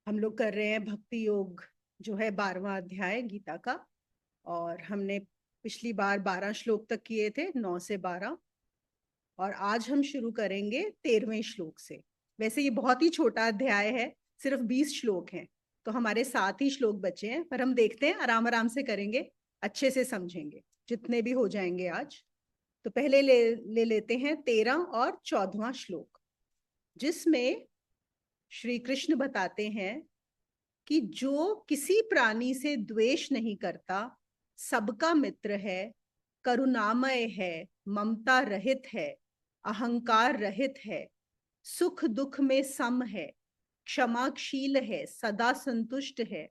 हम लोग कर रहे हैं भक्ति योग, जो है 12वां अध्याय गीता का। और हमने पिछली बार 12 श्लोक तक किए थे, 9 से 12। और आज हम शुरू करेंगे 13वें श्लोक से। वैसे ये बहुत ही छोटा अध्याय है, सिर्फ 20 श्लोक हैं, तो हमारे 7 ही श्लोक बचे हैं। पर हम देखते हैं, आराम आराम से करेंगे, अच्छे से समझेंगे, जितने भी हो जाएंगे आज। तो पहले ले लेते हैं 13 और 14वां श्लोक, जिसमें श्री कृष्ण बताते हैं कि जो किसी प्राणी से द्वेष नहीं करता, सबका मित्र है, करुणामय है, ममता रहित है, अहंकार रहित है, सुख दुख में सम है, क्षमाशील है, सदा संतुष्ट है,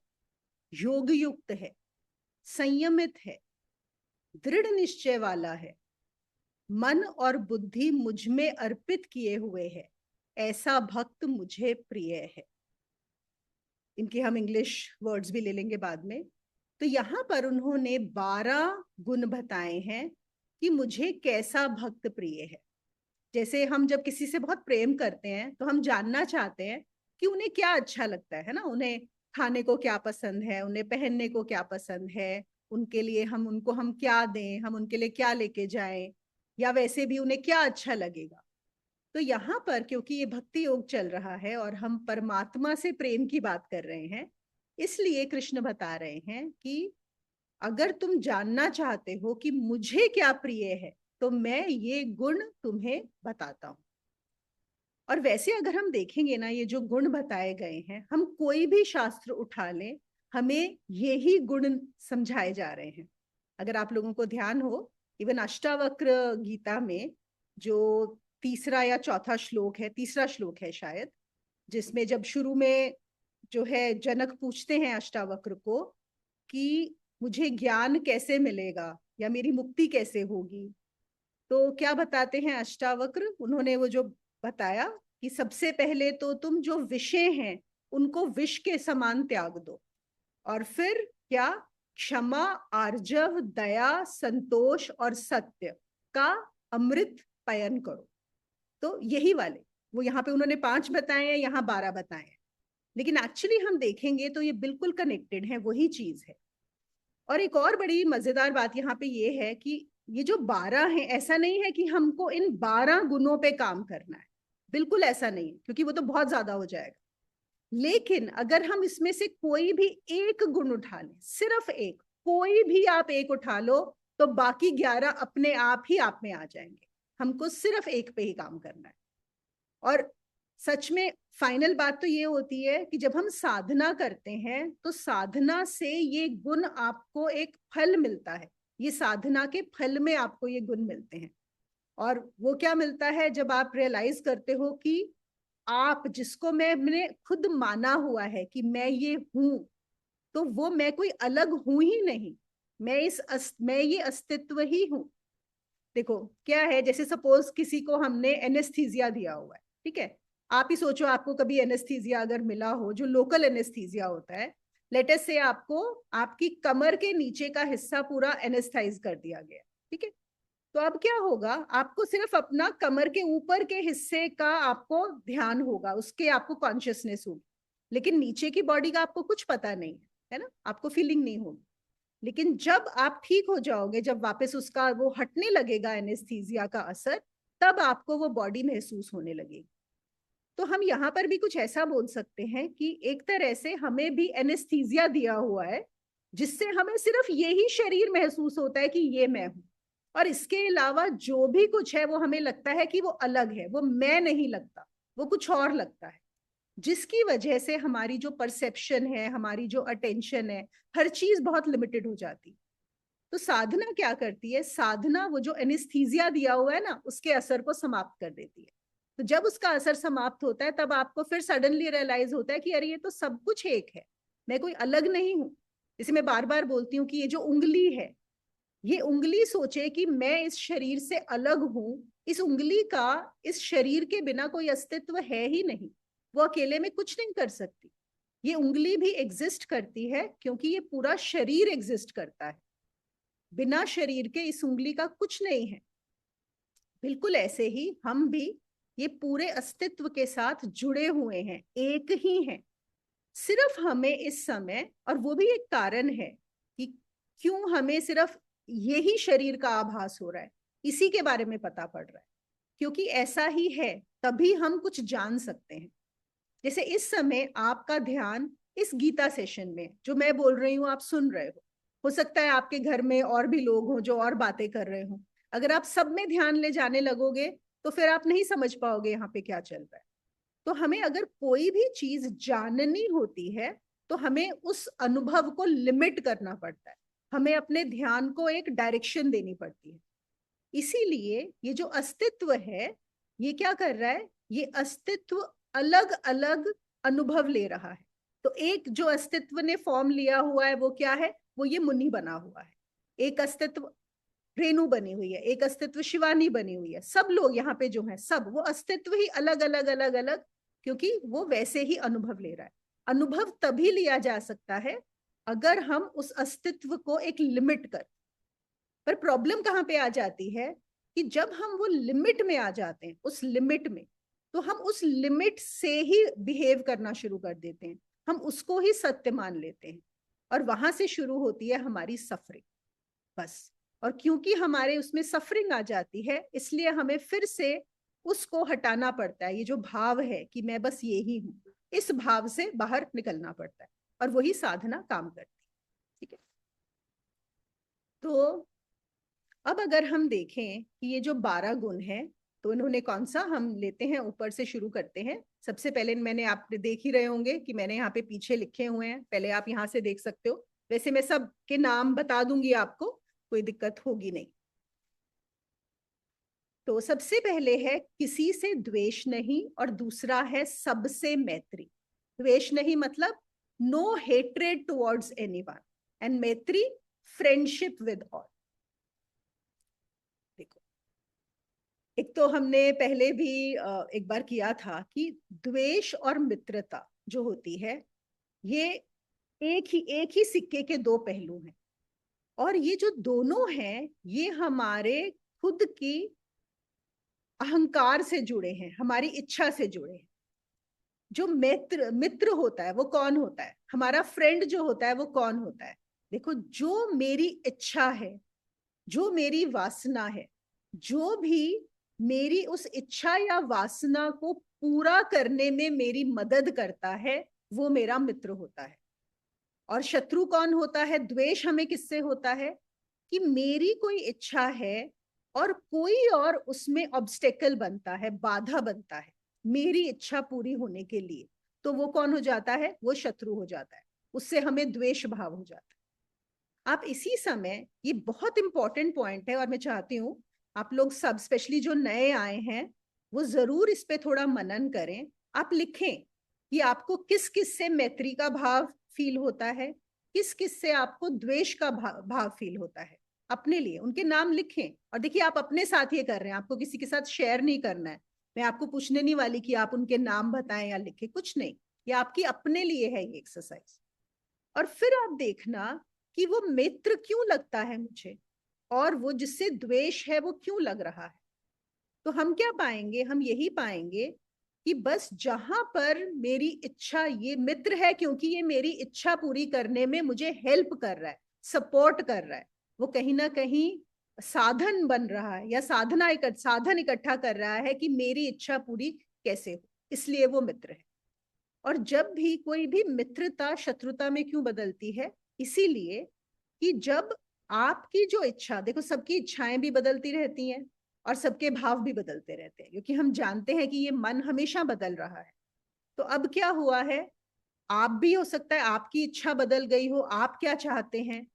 योग युक्त है, संयमित है, दृढ़ निश्चय वाला है, मन और बुद्धि मुझ में अर्पित किए हुए है, ऐसा भक्त मुझे प्रिय है। इनके हम इंग्लिश वर्ड्स भी ले लेंगे बाद में। तो यहाँ पर उन्होंने 12 गुण बताए हैं कि मुझे कैसा भक्त प्रिय है। जैसे हम जब किसी से बहुत प्रेम करते हैं तो हम जानना चाहते हैं कि उन्हें क्या अच्छा लगता है ना, उन्हें खाने को क्या पसंद है, उन्हें पहनने को क्या पसंद है, उनके लिए हम क्या दें, हम उनके लिए क्या लेके जाएं, या वैसे भी उन्हें क्या अच्छा लगेगा। तो यहाँ पर क्योंकि ये भक्ति योग चल रहा है और हम परमात्मा से प्रेम की बात कर रहे हैं, इसलिए कृष्ण बता रहे हैं कि अगर तुम जानना चाहते हो कि मुझे क्या प्रिय है, तो मैं ये गुण तुम्हें बताता हूं। और वैसे अगर हम देखेंगे ना, ये जो गुण बताए गए हैं, हम कोई भी शास्त्र उठा लें, हमें यही गुण समझाए जा रहे हैं। अगर आप लोगों को ध्यान हो, इवन अष्टावक्र गीता में जो तीसरा या चौथा श्लोक है, तीसरा श्लोक है शायद, जिसमें जब शुरू में जो है जनक पूछते हैं अष्टावक्र को कि मुझे ज्ञान कैसे मिलेगा या मेरी मुक्ति कैसे होगी, तो क्या बताते हैं अष्टावक्र, उन्होंने वो जो बताया कि सबसे पहले तो तुम जो विषय हैं उनको विष के समान त्याग दो, और फिर क्या, क्षमा, आर्जव, दया, संतोष और सत्य का अमृत पान करो। तो यही वाले, वो यहाँ पे उन्होंने 5 बताए हैं, यहाँ 12 बताए हैं, लेकिन एक्चुअली हम देखेंगे तो ये बिल्कुल कनेक्टेड है, वही चीज है। और एक और बड़ी मजेदार बात यहाँ पे ये है कि ये जो 12 है, ऐसा नहीं है कि हमको इन 12 गुणों पे काम करना है, बिल्कुल ऐसा नहीं है, क्योंकि वो तो बहुत ज्यादा हो जाएगा। लेकिन अगर हम इसमें से कोई भी एक गुण उठा लें, सिर्फ एक, कोई भी आप एक उठा लो, तो बाकी 11 अपने आप ही आप में आ जाएंगे। हमको सिर्फ एक पे ही काम करना है। और सच में फाइनल बात तो ये होती है कि जब हम साधना करते हैं तो साधना से ये गुण आपको एक फल मिलता है, ये साधना के फल में आपको ये गुण मिलते हैं। और वो क्या मिलता है, जब आप रियलाइज करते हो कि आप जिसको मैंने खुद माना हुआ है कि मैं ये हूं, तो वो मैं कोई अलग हूं ही नहीं, मैं ये अस्तित्व ही हूं। देखो क्या है, जैसे सपोज किसी को हमने एनेस्थीसिया दिया हुआ है, ठीक है। आप ही सोचो, आपको कभी एनेस्थीसिया अगर मिला हो, जो लोकल एनेस्थीसिया होता है, लेट अस से आपको आपकी कमर के नीचे का हिस्सा पूरा एनेस्थाइज कर दिया गया, ठीक है। तो अब क्या होगा, आपको सिर्फ अपना कमर के ऊपर के हिस्से का आपको ध्यान होगा, उसके आपको कॉन्शियसनेस होगी, लेकिन नीचे की बॉडी का आपको कुछ पता नहीं है ना, आपको फीलिंग नहीं होगी। लेकिन जब आप ठीक हो जाओगे, जब वापस उसका वो हटने लगेगा एनेस्थीसिया का असर, तब आपको वो बॉडी महसूस होने लगेगी। तो हम यहाँ पर भी कुछ ऐसा बोल सकते हैं कि एक तरह से हमें भी एनेस्थीसिया दिया हुआ है, जिससे हमें सिर्फ यही शरीर महसूस होता है कि ये मैं हूं, और इसके अलावा जो भी कुछ है वो हमें लगता है कि वो अलग है, वो मैं नहीं लगता, वो कुछ और लगता है। जिसकी वजह से हमारी जो परसेप्शन है, हमारी जो अटेंशन है, हर चीज बहुत लिमिटेड हो जाती। तो साधना क्या करती है, साधना वो जो एनेस्थीसिया दिया हुआ है ना, उसके असर को समाप्त कर देती है। तो जब उसका असर समाप्त होता है, तब आपको फिर सडनली रियलाइज होता है कि अरे ये तो सब कुछ एक है, मैं कोई अलग नहीं हूं। जैसे मैं बार बार बोलती हूँ कि ये जो उंगली है, ये उंगली सोचे कि मैं इस शरीर से अलग हूं, इस उंगली का इस शरीर के बिना कोई अस्तित्व है ही नहीं, वो अकेले में कुछ नहीं कर सकती। ये उंगली भी एग्जिस्ट करती है क्योंकि ये पूरा शरीर एग्जिस्ट करता है, बिना शरीर के इस उंगली का कुछ नहीं है। बिल्कुल ऐसे ही हम भी ये पूरे अस्तित्व के साथ जुड़े हुए हैं, एक ही हैं। सिर्फ हमें इस समय, और वो भी एक कारण है कि क्यों हमें सिर्फ यही शरीर का आभास हो रहा है, इसी के बारे में पता पड़ रहा है, क्योंकि ऐसा ही है तभी हम कुछ जान सकते हैं। जैसे इस समय आपका ध्यान इस गीता सेशन में जो मैं बोल रही हूँ आप सुन रहे हो सकता है आपके घर में और भी लोग हों जो और बातें कर रहे हो। अगर आप सब में ध्यान ले जाने लगोगे तो फिर आप नहीं समझ पाओगे यहाँ पे क्या चल रहा है। तो हमें अगर कोई भी चीज जाननी होती है तो हमें उस अनुभव को लिमिट करना पड़ता है, हमें अपने ध्यान को एक डायरेक्शन देनी पड़ती है। इसीलिए ये जो अस्तित्व है ये क्या कर रहा है, ये अस्तित्व अलग अलग अनुभव ले रहा है। तो एक जो अस्तित्व ने फॉर्म लिया हुआ है वो क्या है, वो ये मुनि बना हुआ है। एक अस्तित्व रेणु बनी हुई है, एक अस्तित्व शिवानी बनी हुई है। सब लोग यहाँ पे जो हैं सब वो अस्तित्व ही अलग अलग अलग अलग, क्योंकि वो वैसे ही अनुभव ले रहा है। अनुभव तभी लिया जा सकता है अगर हम उस अस्तित्व को एक लिमिट कर। पर प्रॉब्लम कहाँ पे आ जाती है कि जब हम वो लिमिट में आ जाते हैं, उस लिमिट में, तो हम उस लिमिट से ही बिहेव करना शुरू कर देते हैं, हम उसको ही सत्य मान लेते हैं, और वहां से शुरू होती है हमारी सफरिंग बस। और क्योंकि हमारे उसमें सफरिंग आ जाती है इसलिए हमें फिर से उसको हटाना पड़ता है। ये जो भाव है कि मैं बस ये ही हूं, इस भाव से बाहर निकलना पड़ता है, और वही साधना काम करती है। ठीक है, तो अब अगर हम देखें कि ये जो 12 गुण हैं तो इन्होंने कौन सा, हम लेते हैं ऊपर से शुरू करते हैं। सबसे पहले मैंने, आप देख ही रहे होंगे कि मैंने यहाँ पे पीछे लिखे हुए हैं, पहले आप यहाँ से देख सकते हो। वैसे मैं सब के नाम बता दूंगी आपको, कोई दिक्कत होगी नहीं। तो सबसे पहले है किसी से द्वेष नहीं, और दूसरा है सबसे मैत्री। द्वेष नहीं मतलब no hatred towards anyone, and मैत्री फ्रेंडशिप विद ऑल। देखो, एक तो हमने पहले भी एक बार किया था कि द्वेष और मित्रता जो होती है ये एक ही सिक्के के दो पहलू हैं, और ये जो दोनों हैं ये हमारे खुद की अहंकार से जुड़े हैं, हमारी इच्छा से जुड़े हैं। जो मित्र मित्र होता है वो कौन होता है, हमारा फ्रेंड जो होता है वो कौन होता है। देखो, जो मेरी इच्छा है, जो मेरी वासना है, जो भी मेरी उस इच्छा या वासना को पूरा करने में मेरी मदद करता है वो मेरा मित्र होता है। और शत्रु कौन होता है, द्वेष हमें किससे होता है कि मेरी कोई इच्छा है और कोई और उसमें ऑब्स्टेकल बनता है, बाधा बनता है मेरी इच्छा पूरी होने के लिए, तो वो कौन हो जाता है, वो शत्रु हो जाता है, उससे हमें द्वेष भाव हो जाता है। आप इसी समय, ये बहुत इंपॉर्टेंट पॉइंट है और मैं चाहती हूं आप लोग सब, स्पेशली जो नए आए हैं, वो जरूर इस पे थोड़ा मनन करें। आप लिखें कि आपको किस किस से मैत्री का भाव फील होता है, किस किस से आपको द्वेष का भाव फील होता है। अपने लिए उनके नाम लिखें, और देखिए आप अपने साथ ये कर रहे हैं, आपको किसी के साथ शेयर नहीं करना है। मैं आपको पूछने नहीं वाली कि आप उनके नाम बताएं या लिखें, कुछ नहीं, ये आपकी अपने लिए है ये एक्सरसाइज। और फिर आप देखना कि वो मित्र क्यों लगता है मुझे, और वो जिससे द्वेष है वो क्यों लग रहा है। तो हम क्या पाएंगे, हम यही पाएंगे कि बस जहां पर मेरी इच्छा, ये मित्र है क्योंकि ये मेरी इच्छा पूरी करने में मुझे हेल्प कर रहा है, सपोर्ट कर रहा है, वो कहीं ना कहीं साधन बन रहा है, या साधन इकट्ठा कर रहा है कि मेरी इच्छा पूरी कैसे हो, इसलिए वो मित्र है। और जब भी कोई भी मित्रता शत्रुता में क्यों बदलती है, इसीलिए कि जब आपकी जो इच्छा, देखो सबकी इच्छाएं भी बदलती रहती हैं और सबके भाव भी बदलते रहते हैं, क्योंकि हम जानते हैं कि ये मन हमेशा बदल रहा है। तो अब क्या हुआ है, आप भी हो सकता है आपकी इच्छा बदल गई हो, आप क्या चाहते हैं,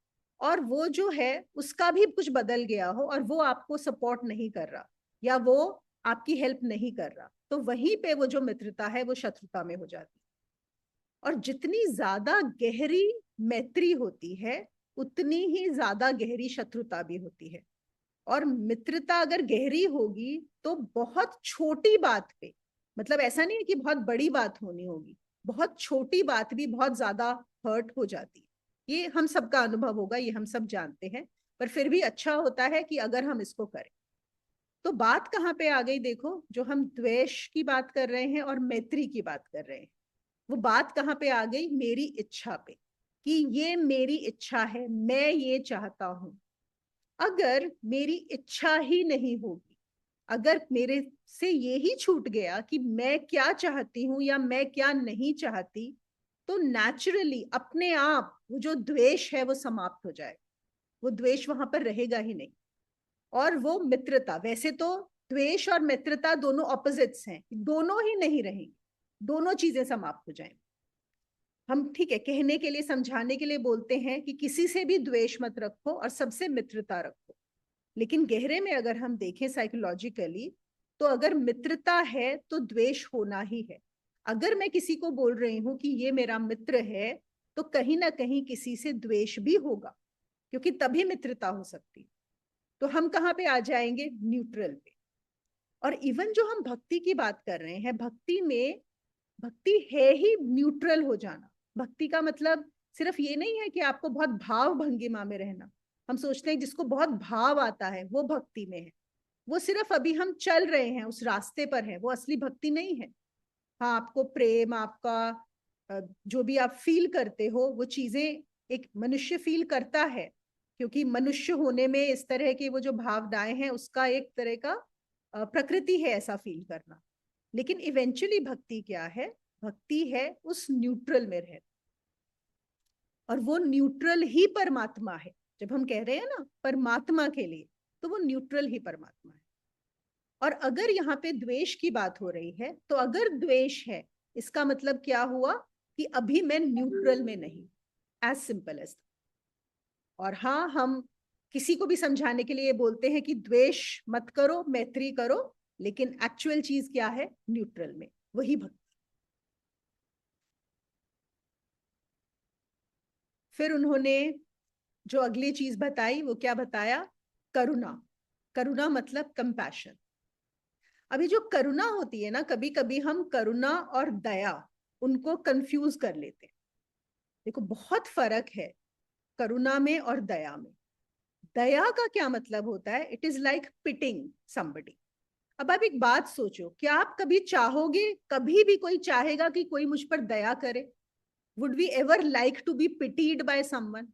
और वो जो है उसका भी कुछ बदल गया हो और वो आपको सपोर्ट नहीं कर रहा, या वो आपकी हेल्प नहीं कर रहा, तो वहीं पे वो जो मित्रता है वो शत्रुता में हो जाती है। और जितनी ज्यादा गहरी मैत्री होती है उतनी ही ज्यादा गहरी शत्रुता भी होती है। और मित्रता अगर गहरी होगी तो बहुत छोटी बात पे, मतलब ऐसा नहीं है कि बहुत बड़ी बात होनी होगी, बहुत छोटी बात भी बहुत ज्यादा हर्ट हो जाती है। ये हम सबका अनुभव होगा, ये हम सब जानते हैं, पर फिर भी अच्छा होता है कि अगर हम इसको करें। तो बात कहाँ पे आ गई, देखो, जो हम द्वेष की बात कर रहे हैं और मैत्री की बात कर रहे हैं। वो बात कहाँ पे आ गई? मेरी इच्छा पे, कि ये मेरी इच्छा है, मैं ये चाहता हूं। अगर मेरी इच्छा ही नहीं होगी, अगर मेरे से ये ही छूट गया कि मैं क्या चाहती हूं या मैं क्या नहीं चाहती, तो नेचुरली अपने आप वो जो द्वेष है वो समाप्त हो जाए। वो द्वेष वहां पर रहेगा ही नहीं। और वो मित्रता, वैसे तो द्वेष और मित्रता दोनों ऑपोजिट्स हैं, दोनों ही नहीं रहेंगे, दोनों चीजें समाप्त हो जाएंगी। हम ठीक है कहने के लिए, समझाने के लिए बोलते हैं कि किसी से भी द्वेष मत रखो और सबसे मित्रता रखो, लेकिन गहरे में अगर हम देखें साइकोलॉजिकली, तो अगर मित्रता है तो द्वेष होना ही है। अगर मैं किसी को बोल रही हूं कि ये मेरा मित्र है, तो कहीं ना कहीं किसी से द्वेष भी होगा, क्योंकि तभी मित्रता हो सकती। तो हम कहाँ पे आ जाएंगे? न्यूट्रल पे। और इवन जो हम भक्ति की बात कर रहे हैं, भक्ति में, भक्ति है ही न्यूट्रल हो जाना। भक्ति का मतलब सिर्फ ये नहीं है कि आपको बहुत भाव भंगिमा में रहना। हम सोचते हैं जिसको बहुत भाव आता है वो भक्ति में है। वो सिर्फ अभी हम चल रहे हैं, उस रास्ते पर है, वो असली भक्ति नहीं है। हाँ, आपको प्रेम, आपका जो भी आप फील करते हो वो चीजें एक मनुष्य फील करता है, क्योंकि मनुष्य होने में इस तरह के वो जो भावनाएं हैं उसका एक तरह का प्रकृति है ऐसा फील करना। लेकिन इवेंचुअली भक्ति क्या है? भक्ति है उस न्यूट्रल में रह, और वो न्यूट्रल ही परमात्मा है। जब हम कह रहे हैं ना परमात्मा के लिए, तो वो न्यूट्रल ही परमात्मा है। और अगर यहाँ पे द्वेष की बात हो रही है, तो अगर द्वेष है, इसका मतलब क्या हुआ? कि अभी मैं न्यूट्रल में नहीं। As simple as. और हाँ, हम किसी को भी समझाने के लिए बोलते हैं कि द्वेष मत करो, मैत्री करो, लेकिन एक्चुअल चीज क्या है? न्यूट्रल में, वही भक्ति। फिर उन्होंने जो अगली चीज बताई, वो क्या बताया? करुणा। करुणा मतलब कंपैशन। अभी जो करुणा होती है ना, कभी कभी हम करुणा और दया उनको कंफ्यूज कर लेते हैं। देखो, बहुत फर्क है करुणा में और दया में। दया का क्या मतलब होता है? It is like pitting somebody. अब आप एक बात सोचो, क्या आप कभी चाहोगे, कभी भी कोई चाहेगा कि कोई मुझ पर दया करे? Would we ever like to be pitied by someone?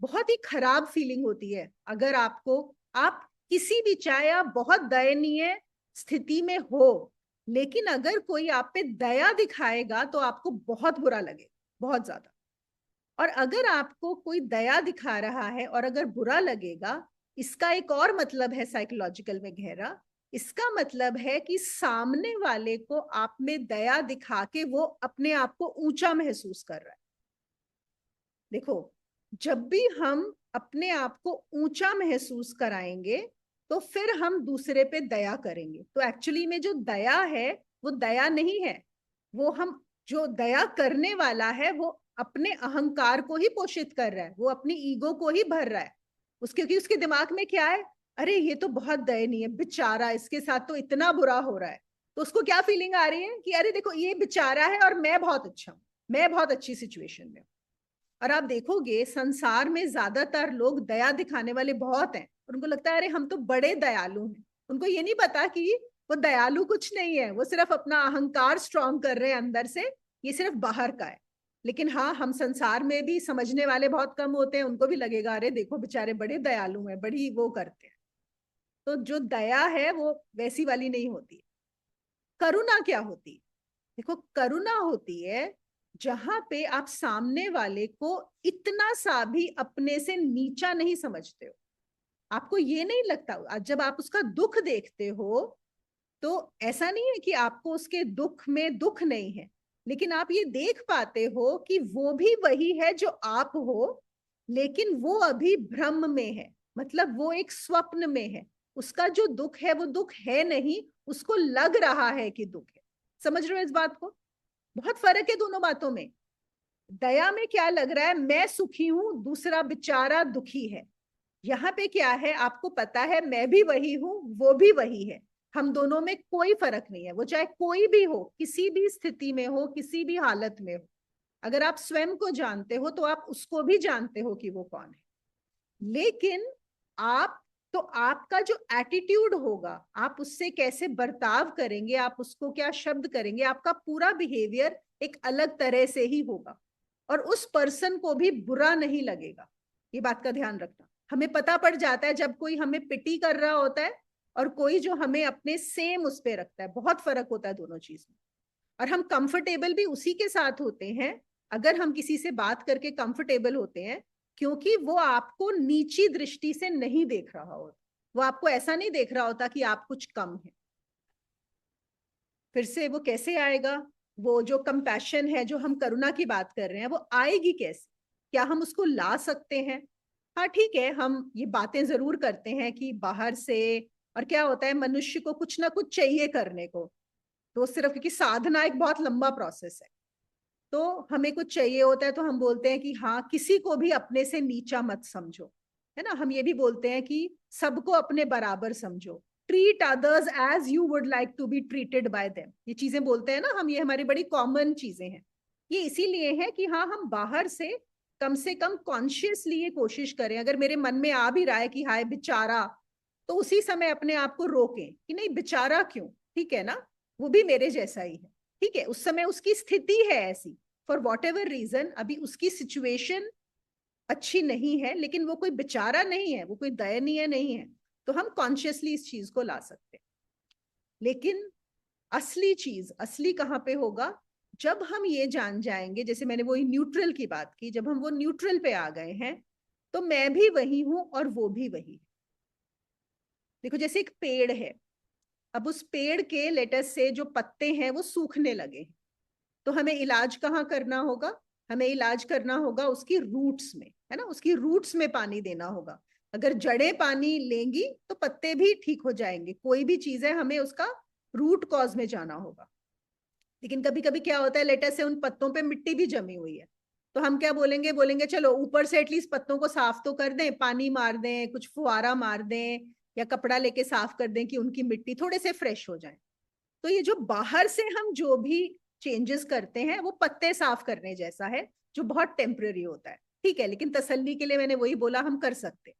बहुत ही खराब फीलिंग होती है अगर आपको, आप किसी भी, चाहे आप बहुत दयनीय स्थिति में हो, लेकिन अगर कोई आप पे दया दिखाएगा तो आपको बहुत बुरा लगे, बहुत ज्यादा। और अगर आपको कोई दया दिखा रहा है और अगर बुरा लगेगा, इसका एक और मतलब है साइकोलॉजिकल में गहरा। इसका मतलब है कि सामने वाले को आप में दया दिखा के वो अपने आप को ऊंचा महसूस कर रहा है। देखो, जब भी हम अपने आप को ऊंचा महसूस कराएंगे, तो फिर हम दूसरे पे दया करेंगे। तो एक्चुअली में जो दया है वो दया नहीं है। वो हम, जो दया करने वाला है वो अपने अहंकार को ही पोषित कर रहा है, वो अपनी ईगो को ही भर रहा है। उसके, क्योंकि उसके दिमाग में क्या है? अरे ये तो बहुत दयनीय बेचारा, इसके साथ तो इतना बुरा हो रहा है। तो उसको क्या फीलिंग आ रही है कि अरे देखो ये बेचारा है और मैं बहुत अच्छा हूं, मैं बहुत अच्छी सिचुएशन में हूं। और आप देखोगे संसार में ज्यादातर लोग दया दिखाने वाले बहुत हैं, और उनको लगता है अरे हम तो बड़े दयालु हैं। उनको ये नहीं पता कि वो दयालु कुछ नहीं है, वो सिर्फ अपना अहंकार स्ट्रांग कर रहे हैं अंदर से, ये सिर्फ बाहर का है। लेकिन हाँ, हम संसार में भी समझने वाले बहुत कम होते हैं, उनको भी लगेगा अरे देखो बेचारे बड़े दयालु हैं, बड़ी वो करते हैं। तो जो दया है वो वैसी वाली नहीं होती। करुणा क्या होती? देखो, करुणा होती है जहां पे आप सामने वाले को इतना सा भी अपने से नीचा नहीं समझते हो। आपको ये नहीं लगता, जब आप उसका दुख देखते हो, तो ऐसा नहीं है कि आपको उसके दुख में दुख नहीं है, लेकिन आप ये देख पाते हो कि वो भी वही है जो आप हो, लेकिन वो अभी भ्रम में है, मतलब वो एक स्वप्न में है। उसका जो दुख है वो दुख है नहीं, उसको लग रहा है कि दुख है। समझ रहे हो इस बात को? बहुत फर्क है दोनों बातों में। दया में क्या लग रहा है? मैं सुखी हूं, दूसरा बेचारा दुखी है। यहाँ पे क्या है? आपको पता है मैं भी वही हूं, वो भी वही है। हम दोनों में कोई फर्क नहीं है, वो चाहे कोई भी हो, किसी भी स्थिति में हो, किसी भी हालत में हो। अगर आप स्वयं को जानते हो तो आप उसको भी जानते हो कि वो कौन है। लेकिन आप तो आपका जो एटीट्यूड होगा, आप उससे कैसे बर्ताव करेंगे, आप उसको क्या शब्द करेंगे, आपका पूरा बिहेवियर एक अलग तरह से ही होगा और उस पर्सन को भी बुरा नहीं लगेगा। ये बात का ध्यान रखना। हमें पता पड़ जाता है जब कोई हमें पिटी कर रहा होता है और कोई जो हमें अपने सेम उस पे रखता है, बहुत फर्क होता है दोनों चीज में। और हम कंफर्टेबल भी उसी के साथ होते हैं अगर हम किसी से बात करके कंफर्टेबल होते हैं, क्योंकि वो आपको नीची दृष्टि से नहीं देख रहा होता, वो आपको ऐसा नहीं देख रहा होता कि आप कुछ कम है। फिर से वो कैसे आएगा, वो जो कंपैशन है, जो हम करुणा की बात कर रहे हैं, वो आएगी कैसे, क्या हम उसको ला सकते हैं? हाँ ठीक है, हम ये बातें जरूर करते हैं कि बाहर से, और क्या होता है मनुष्य को कुछ ना कुछ चाहिए करने को, तो सिर्फ क्योंकि साधना एक बहुत लंबा प्रोसेस है, तो हमें कुछ चाहिए होता है तो हम बोलते हैं कि हाँ, किसी को भी अपने से नीचा मत समझो, है ना। हम ये भी बोलते हैं कि सबको अपने बराबर समझो, treat others as you would like to be treated by them. ये चीजें बोलते हैं ना हम, ये हमारी बड़ी कॉमन चीजें हैं। ये इसीलिए है कि हाँ, हम बाहर से कम कॉन्शियसली ये कोशिश करें, अगर मेरे मन में आ भी रहा है कि हाय बेचारा, तो उसी समय अपने आप को रोकें कि नहीं बेचारा क्यों, ठीक है ना, वो भी मेरे जैसा ही है। ठीक है, उस समय उसकी स्थिति है ऐसी, फॉर वॉट एवर रीजन, अभी उसकी सिचुएशन अच्छी नहीं है, लेकिन वो कोई बेचारा नहीं है, वो कोई दयनीय नहीं है, तो हम कॉन्शियसली इस चीज को ला सकते हैं। लेकिन असली चीज, असली कहाँ पे होगा, जब हम ये जान जाएंगे, जैसे मैंने वो न्यूट्रल की बात की, जब हम वो न्यूट्रल पे आ गए हैं, तो मैं भी वही हूं और वो भी वही है। देखो जैसे एक पेड़ है, अब उस पेड़ के लेटस से जो पत्ते हैं वो सूखने लगे, तो हमें इलाज कहाँ करना होगा, हमें इलाज करना होगा उसकी रूट्स में, है ना, उसकी रूट्स में पानी देना होगा। अगर जड़ें पानी लेंगी तो पत्ते भी ठीक हो जाएंगे, कोई भी चीज है हमें उसका रूट कॉज में जाना होगा। लेकिन कभी कभी क्या होता है, लेटर से उन पत्तों पे मिट्टी भी जमी हुई है, तो हम क्या बोलेंगे, बोलेंगे चलो ऊपर से एटलीस्ट पत्तों को साफ तो कर दें, पानी मार दें, कुछ फुहारा मार दें या कपड़ा लेके साफ कर दें कि उनकी मिट्टी थोड़े से फ्रेश हो जाए। तो ये जो बाहर से हम जो भी चेंजेस करते हैं वो पत्ते साफ करने जैसा है, जो बहुत टेम्पररी होता है, ठीक है, लेकिन तसल्ली के लिए मैंने वही बोला हम कर सकते।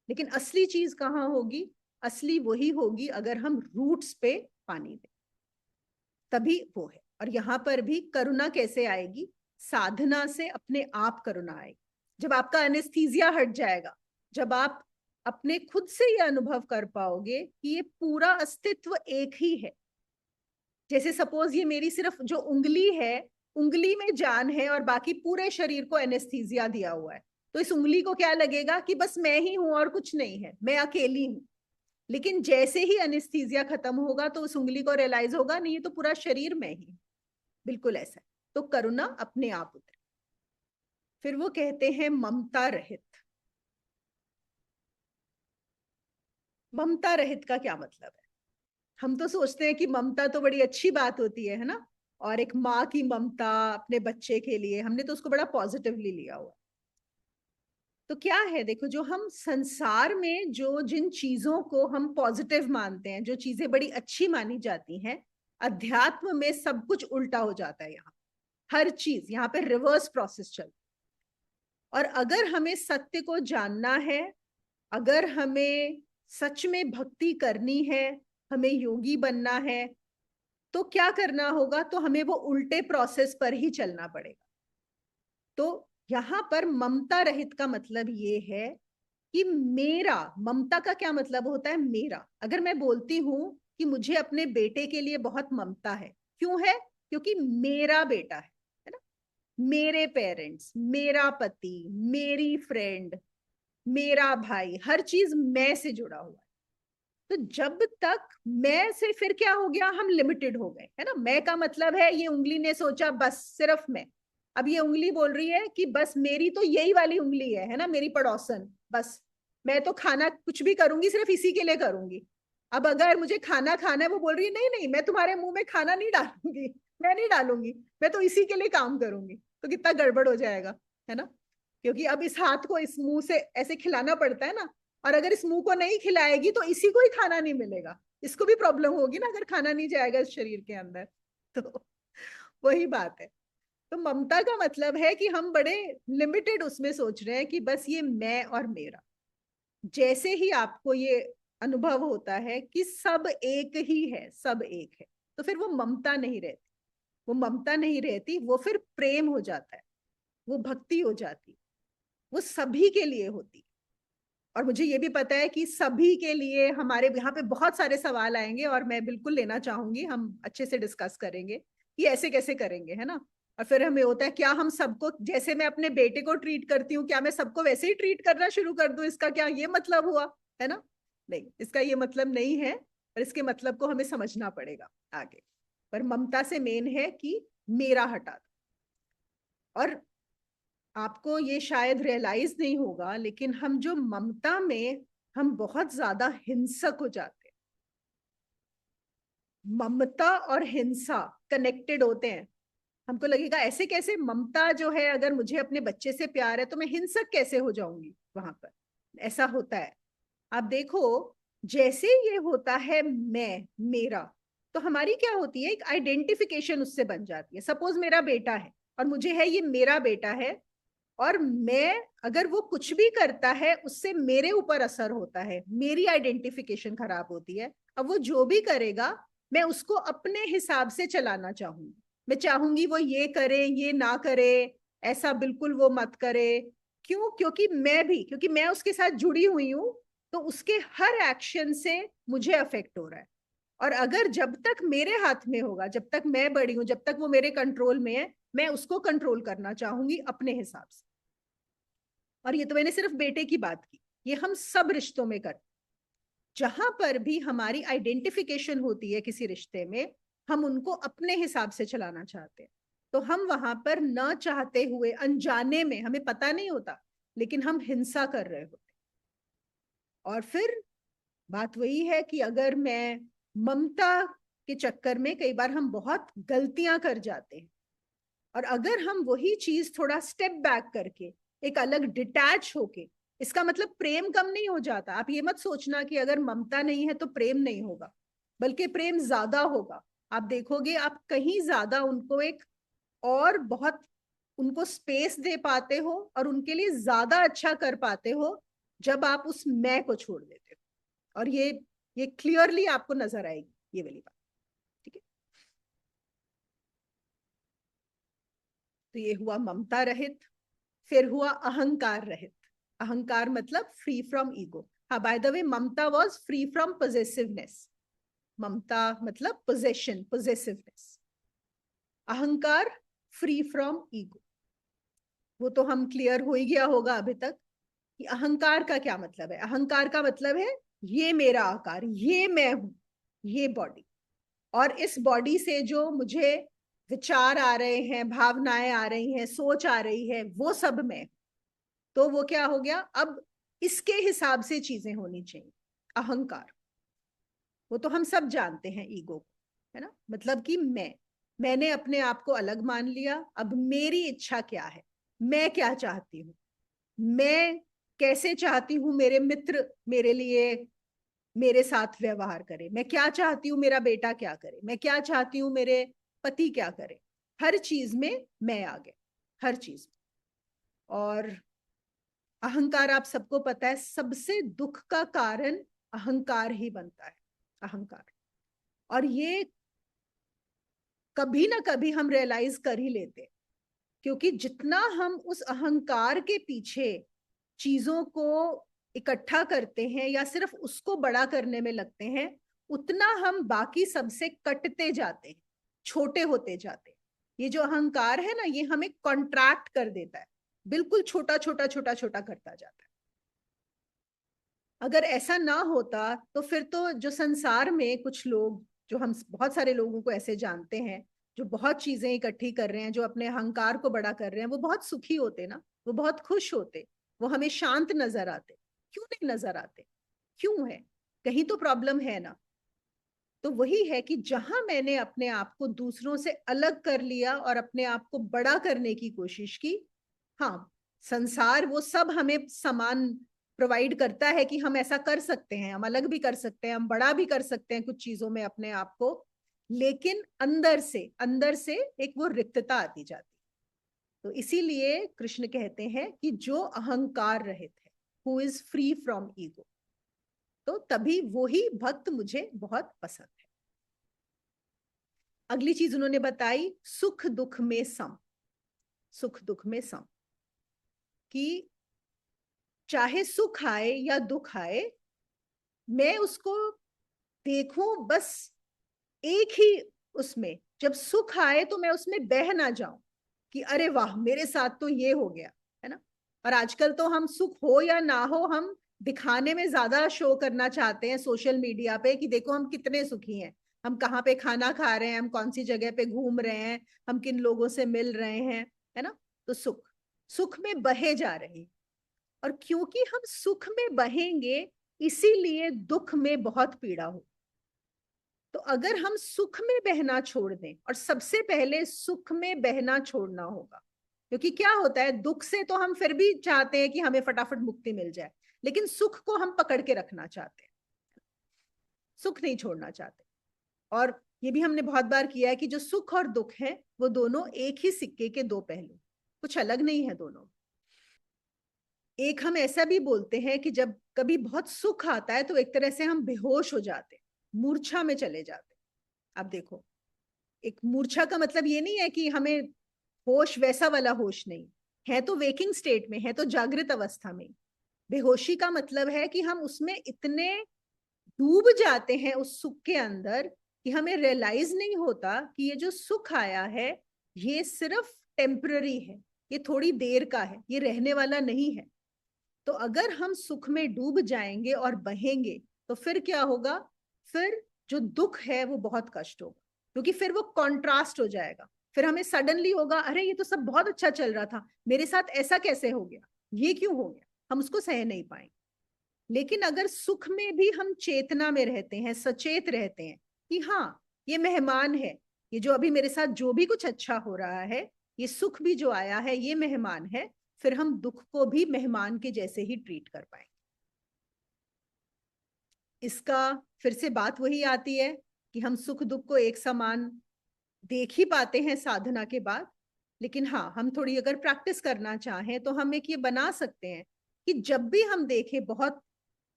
लेकिन असली चीज कहाँ होगी, असली वही होगी अगर हम रूट्स पे पानी दें, तभी वो है। और यहाँ पर भी करुणा कैसे आएगी, साधना से अपने आप करुणा आएगी। जब आपका एनेस्थीसिया हट जाएगा, जब आप अपने खुद से ये अनुभव कर पाओगे कि ये पूरा अस्तित्व एक ही है। जैसे सपोज ये मेरी सिर्फ जो उंगली है, उंगली में जान है और बाकी पूरे शरीर को एनेस्थीसिया दिया हुआ है, तो इस उंगली को क्या लगेगा कि बस मैं ही हूं और कुछ नहीं है, मैं अकेली हूं। लेकिन जैसे ही एनेस्थीसिया खत्म होगा तो उस उंगली को रियलाइज होगा नहीं, ये तो पूरा शरीर में ही, बिल्कुल ऐसा है। तो करुणा अपने आप उतरे। फिर वो कहते हैं ममता रहित। ममता रहित का क्या मतलब है? हम तो सोचते हैं कि ममता तो बड़ी अच्छी बात होती है ना, और एक माँ की ममता अपने बच्चे के लिए, हमने तो उसको बड़ा पॉजिटिवली लिया हुआ। तो क्या है, देखो जो हम संसार में जो जिन चीजों को हम पॉजिटिव मानते हैं, जो चीजें बड़ी अच्छी मानी जाती हैं, अध्यात्म में सब कुछ उल्टा हो जाता है। यहाँ हर चीज यहाँ पे रिवर्स प्रोसेस चल। और अगर हमें सत्य को जानना है, अगर हमें सच में भक्ति करनी है, हमें योगी बनना है, तो क्या करना होगा, तो हमें वो उल्टे प्रोसेस पर ही चलना पड़ेगा। तो यहां पर ममता रहित का मतलब ये है कि मेरा, ममता का क्या मतलब होता है, मेरा। अगर मैं बोलती हूं कि मुझे अपने बेटे के लिए बहुत ममता है, क्यों है, क्योंकि मेरा बेटा है ना, मेरे पेरेंट्स, मेरा पति, मेरी फ्रेंड, मेरा भाई, हर चीज मैं से जुड़ा हुआ है। तो जब तक मैं से, फिर क्या हो गया, हम लिमिटेड हो गए, है ना। मैं का मतलब है ये उंगली ने सोचा बस सिर्फ मैं, अब ये उंगली बोल रही है कि बस मेरी तो यही वाली उंगली है ना, मेरी पड़ोसन, बस मैं तो खाना कुछ भी करूंगी सिर्फ इसी के लिए करूंगी। अब अगर मुझे खाना खाना है, वो बोल रही है नहीं नहीं, मैं तुम्हारे मुंह में खाना नहीं डालूंगी, मैं नहीं डालूंगी, मैं तो इसी के लिए काम करूंगी। तो कितना गड़बड़ हो जाएगा, है ना। क्योंकि अब इस हाथ को इस मुंह से ऐसे खिलाना पड़ता है ना, और अगर इस मुंह को नहीं खिलाएगी तो इसी को ही खाना नहीं मिलेगा, इसको भी प्रॉब्लम होगी ना अगर खाना नहीं जाएगा इस शरीर के अंदर। तो वही बात है। तो ममता का मतलब है कि हम बड़े लिमिटेड उसमें सोच रहे हैं कि बस ये मैं और मेरा। जैसे ही आपको ये अनुभव होता है कि सब एक ही है, सब एक है, तो फिर वो ममता नहीं रहती। वो ममता नहीं रहती, वो फिर प्रेम हो जाता है, वो भक्ति हो जाती, वो सभी के लिए होती। और मुझे ये भी पता है कि सभी के लिए हमारे यहाँ पे बहुत सारे सवाल आएंगे और मैं बिल्कुल लेना चाहूंगी, हम अच्छे से डिस्कस करेंगे कि ऐसे कैसे करेंगे, है ना। और फिर हमें होता है क्या हम सबको, जैसे मैं अपने बेटे को ट्रीट करती हूँ, क्या मैं सबको वैसे ही ट्रीट करना शुरू कर दूं? इसका क्या ये मतलब हुआ? है ना। नहीं, इसका ये मतलब नहीं है, और इसके मतलब को हमें समझना पड़ेगा आगे। पर ममता से मेन है कि मेरा हटा दो। और आपको ये शायद रियलाइज नहीं होगा, लेकिन हम जो ममता में हम बहुत ज्यादा हिंसक हो जाते हैं। ममता और हिंसा कनेक्टेड होते हैं। हमको लगेगा ऐसे कैसे, ममता जो है, अगर मुझे अपने बच्चे से प्यार है तो मैं हिंसक कैसे हो जाऊंगी वहां पर? ऐसा होता है। आप देखो, जैसे ये होता है मैं, मेरा, तो हमारी क्या होती है, एक आइडेंटिफिकेशन उससे बन जाती है। सपोज मेरा बेटा है और मुझे है ये मेरा बेटा है, और मैं, अगर वो कुछ भी करता है उससे मेरे ऊपर असर होता है, मेरी आइडेंटिफिकेशन खराब होती है। अब वो जो भी करेगा मैं उसको अपने हिसाब से चलाना चाहूंगी। मैं चाहूंगी वो ये करे, ये ना करे, ऐसा बिल्कुल वो मत करे। क्यों? क्योंकि मैं उसके साथ जुड़ी हुई हूं, तो उसके हर एक्शन से मुझे अफेक्ट हो रहा है। और अगर जब तक मेरे हाथ में होगा, जब तक मैं बड़ी हूं, जब तक वो मेरे कंट्रोल में है, मैं उसको कंट्रोल करना चाहूंगी अपने हिसाब से। और ये तो मैंने सिर्फ बेटे की बात की, ये हम सब रिश्तों में करते। जहां पर भी हमारी आइडेंटिफिकेशन होती है किसी रिश्ते में, हम उनको अपने हिसाब से चलाना चाहते हैं। तो हम वहां पर न चाहते हुए, अनजाने में, हमें पता नहीं होता, लेकिन हम हिंसा कर रहे होते। और फिर बात वही है कि अगर मैं ममता के चक्कर में, कई बार हम बहुत गलतियां कर जाते हैं, और अगर हम वही चीज थोड़ा स्टेप बैक करके, एक अलग डिटैच होके, इसका मतलब प्रेम कम नहीं हो जाता। आप ये मत सोचना कि अगर ममता नहीं है तो प्रेम नहीं होगा, बल्कि प्रेम ज्यादा होगा। आप देखोगे, आप कहीं ज्यादा उनको एक और बहुत, उनको स्पेस दे पाते हो और उनके लिए ज्यादा अच्छा कर पाते हो, जब आप उस मैं को छोड़ देते हो। और ये क्लियरली आपको नजर आएगी, ये वाली बात। ठीक है। तो ये हुआ ममता रहित। फिर हुआ अहंकार रहित। अहंकार मतलब फ्री फ्रॉम ईगो। हाँ, बाय द वे, ममता वॉज फ्री फ्रॉम पोजेसिवनेस। ममता मतलब पोजेशन, पोजेसिवनेस। अहंकार फ्री फ्रॉम ईगो। वो तो हम क्लियर हो ही गया होगा अभी तक कि अहंकार का क्या मतलब है। अहंकार का मतलब है ये मेरा आकार, ये मैं हूं, ये बॉडी। और इस बॉडी से जो मुझे विचार आ रहे हैं, भावनाएं आ रही हैं, सोच आ रही है, वो सब मैं। तो वो क्या हो गया, अब इसके हिसाब से चीजें होनी चाहिए। अहंकार, वो तो हम सब जानते हैं, ईगो को, है ना। मतलब कि मैंने अपने आप को अलग मान लिया। अब मेरी इच्छा क्या है, मैं क्या चाहती हूँ, मैं कैसे चाहती हूँ मेरे मित्र मेरे लिए, मेरे साथ व्यवहार करें, मैं क्या चाहती हूँ मेरा बेटा क्या करे, मैं क्या चाहती हूँ मेरे पति क्या करे। हर चीज में मैं आ गया, हर चीज में। और अहंकार, आप सबको पता है, सबसे दुख का कारण अहंकार ही बनता है। अहंकार। और ये कभी ना कभी हम रियलाइज कर ही लेते हैं, क्योंकि जितना हम उस अहंकार के पीछे चीजों को इकट्ठा करते हैं या सिर्फ उसको बड़ा करने में लगते हैं, उतना हम बाकी सबसे कटते जाते हैं, छोटे होते जाते हैं। ये जो अहंकार है ना, ये हमें कॉन्ट्रैक्ट कर देता है, बिल्कुल छोटा छोटा छोटा छोटा करता जाता है। अगर ऐसा ना होता तो फिर तो जो संसार में कुछ लोग, जो हम बहुत सारे लोगों को ऐसे जानते हैं, जो बहुत चीजें इकट्ठी कर रहे हैं, जो अपने अहंकार को बड़ा कर रहे हैं, वो बहुत सुखी होते ना, वो बहुत खुश होते, वो हमें शांत नजर आते। क्यों नहीं नजर आते? क्यों है? कहीं तो प्रॉब्लम है ना। तो वही है कि जहां मैंने अपने आप को दूसरों से अलग कर लिया और अपने आप को बड़ा करने की कोशिश की, हाँ, संसार वो सब हमें समान प्रोवाइड करता है कि हम ऐसा कर सकते हैं, हम अलग भी कर सकते हैं, हम बड़ा भी कर सकते हैं कुछ चीजों में अपने आप को। लेकिन अंदर से एक वो रिक्तता आती जाती। तो इसीलिए कृष्ण कहते हैं कि जो अहंकार रहित है, who is free from ego. तो तभी वो ही भक्त मुझे बहुत पसंद है। अगली चीज उन्होंने बताई, सुख दुख में सम। सुख दुख में सम, कि चाहे सुख आए या दुख आए, मैं उसको देखूं बस एक ही उसमें। जब सुख आए तो मैं उसमें बह ना जाऊं कि अरे वाह मेरे साथ तो ये हो गया, है ना। और आजकल तो हम सुख हो या ना हो, हम दिखाने में ज्यादा शो करना चाहते हैं सोशल मीडिया पे कि देखो हम कितने सुखी हैं, हम कहाँ पे खाना खा रहे हैं, हम कौन सी जगह पे घूम रहे हैं, हम किन लोगों से मिल रहे हैं, है ना। तो सुख, सुख में बहे जा रहे हैं। और क्योंकि हम सुख में बहेंगे, इसीलिए दुख में बहुत पीड़ा हो। तो अगर हम सुख में बहना छोड़ दें, और सबसे पहले सुख में बहना छोड़ना होगा, क्योंकि क्या होता है, दुख से तो हम फिर भी चाहते हैं कि हमें फटाफट मुक्ति मिल जाए, लेकिन सुख को हम पकड़ के रखना चाहते हैं, सुख नहीं छोड़ना चाहते। और ये भी हमने बहुत बार किया है कि जो सुख और दुख है वो दोनों एक ही सिक्के के दो पहलू, कुछ अलग नहीं है दोनों। एक हम ऐसा भी बोलते हैं कि जब कभी बहुत सुख आता है तो एक तरह से हम बेहोश हो जाते हैं, मूर्छा में चले जाते हैं। अब देखो, एक मूर्छा का मतलब ये नहीं है कि हमें होश वैसा वाला होश नहीं है, तो वेकिंग स्टेट में है, तो जागृत अवस्था में। बेहोशी का मतलब है कि हम उसमें इतने डूब जाते हैं उस सुख के अंदर कि हमें रियलाइज नहीं होता कि ये जो सुख आया है ये सिर्फ टेम्पररी है, ये थोड़ी देर का है, ये रहने वाला नहीं है। तो अगर हम सुख में डूब जाएंगे और बहेंगे तो फिर क्या होगा, फिर जो दुख है वो बहुत कष्ट होगा, क्योंकि फिर वो कॉन्ट्रास्ट हो जाएगा। फिर हमें सडनली होगा, अरे ये तो सब बहुत अच्छा चल रहा था, मेरे साथ ऐसा कैसे हो गया, ये क्यों हो गया, हम उसको सह नहीं पाएंगे। लेकिन अगर सुख में भी हम चेतना में रहते हैं, सचेत रहते हैं कि हाँ ये मेहमान है, ये जो अभी मेरे साथ जो भी कुछ अच्छा हो रहा है, ये सुख भी जो आया है ये मेहमान है, फिर हम दुख को भी मेहमान के जैसे ही ट्रीट कर पाएंगे। इसका फिर से बात वही आती है कि हम सुख दुख को एक समान देख ही पाते हैं साधना के बाद। लेकिन हाँ, हम थोड़ी अगर प्रैक्टिस करना चाहें तो हम एक ये बना सकते हैं कि जब भी हम देखें बहुत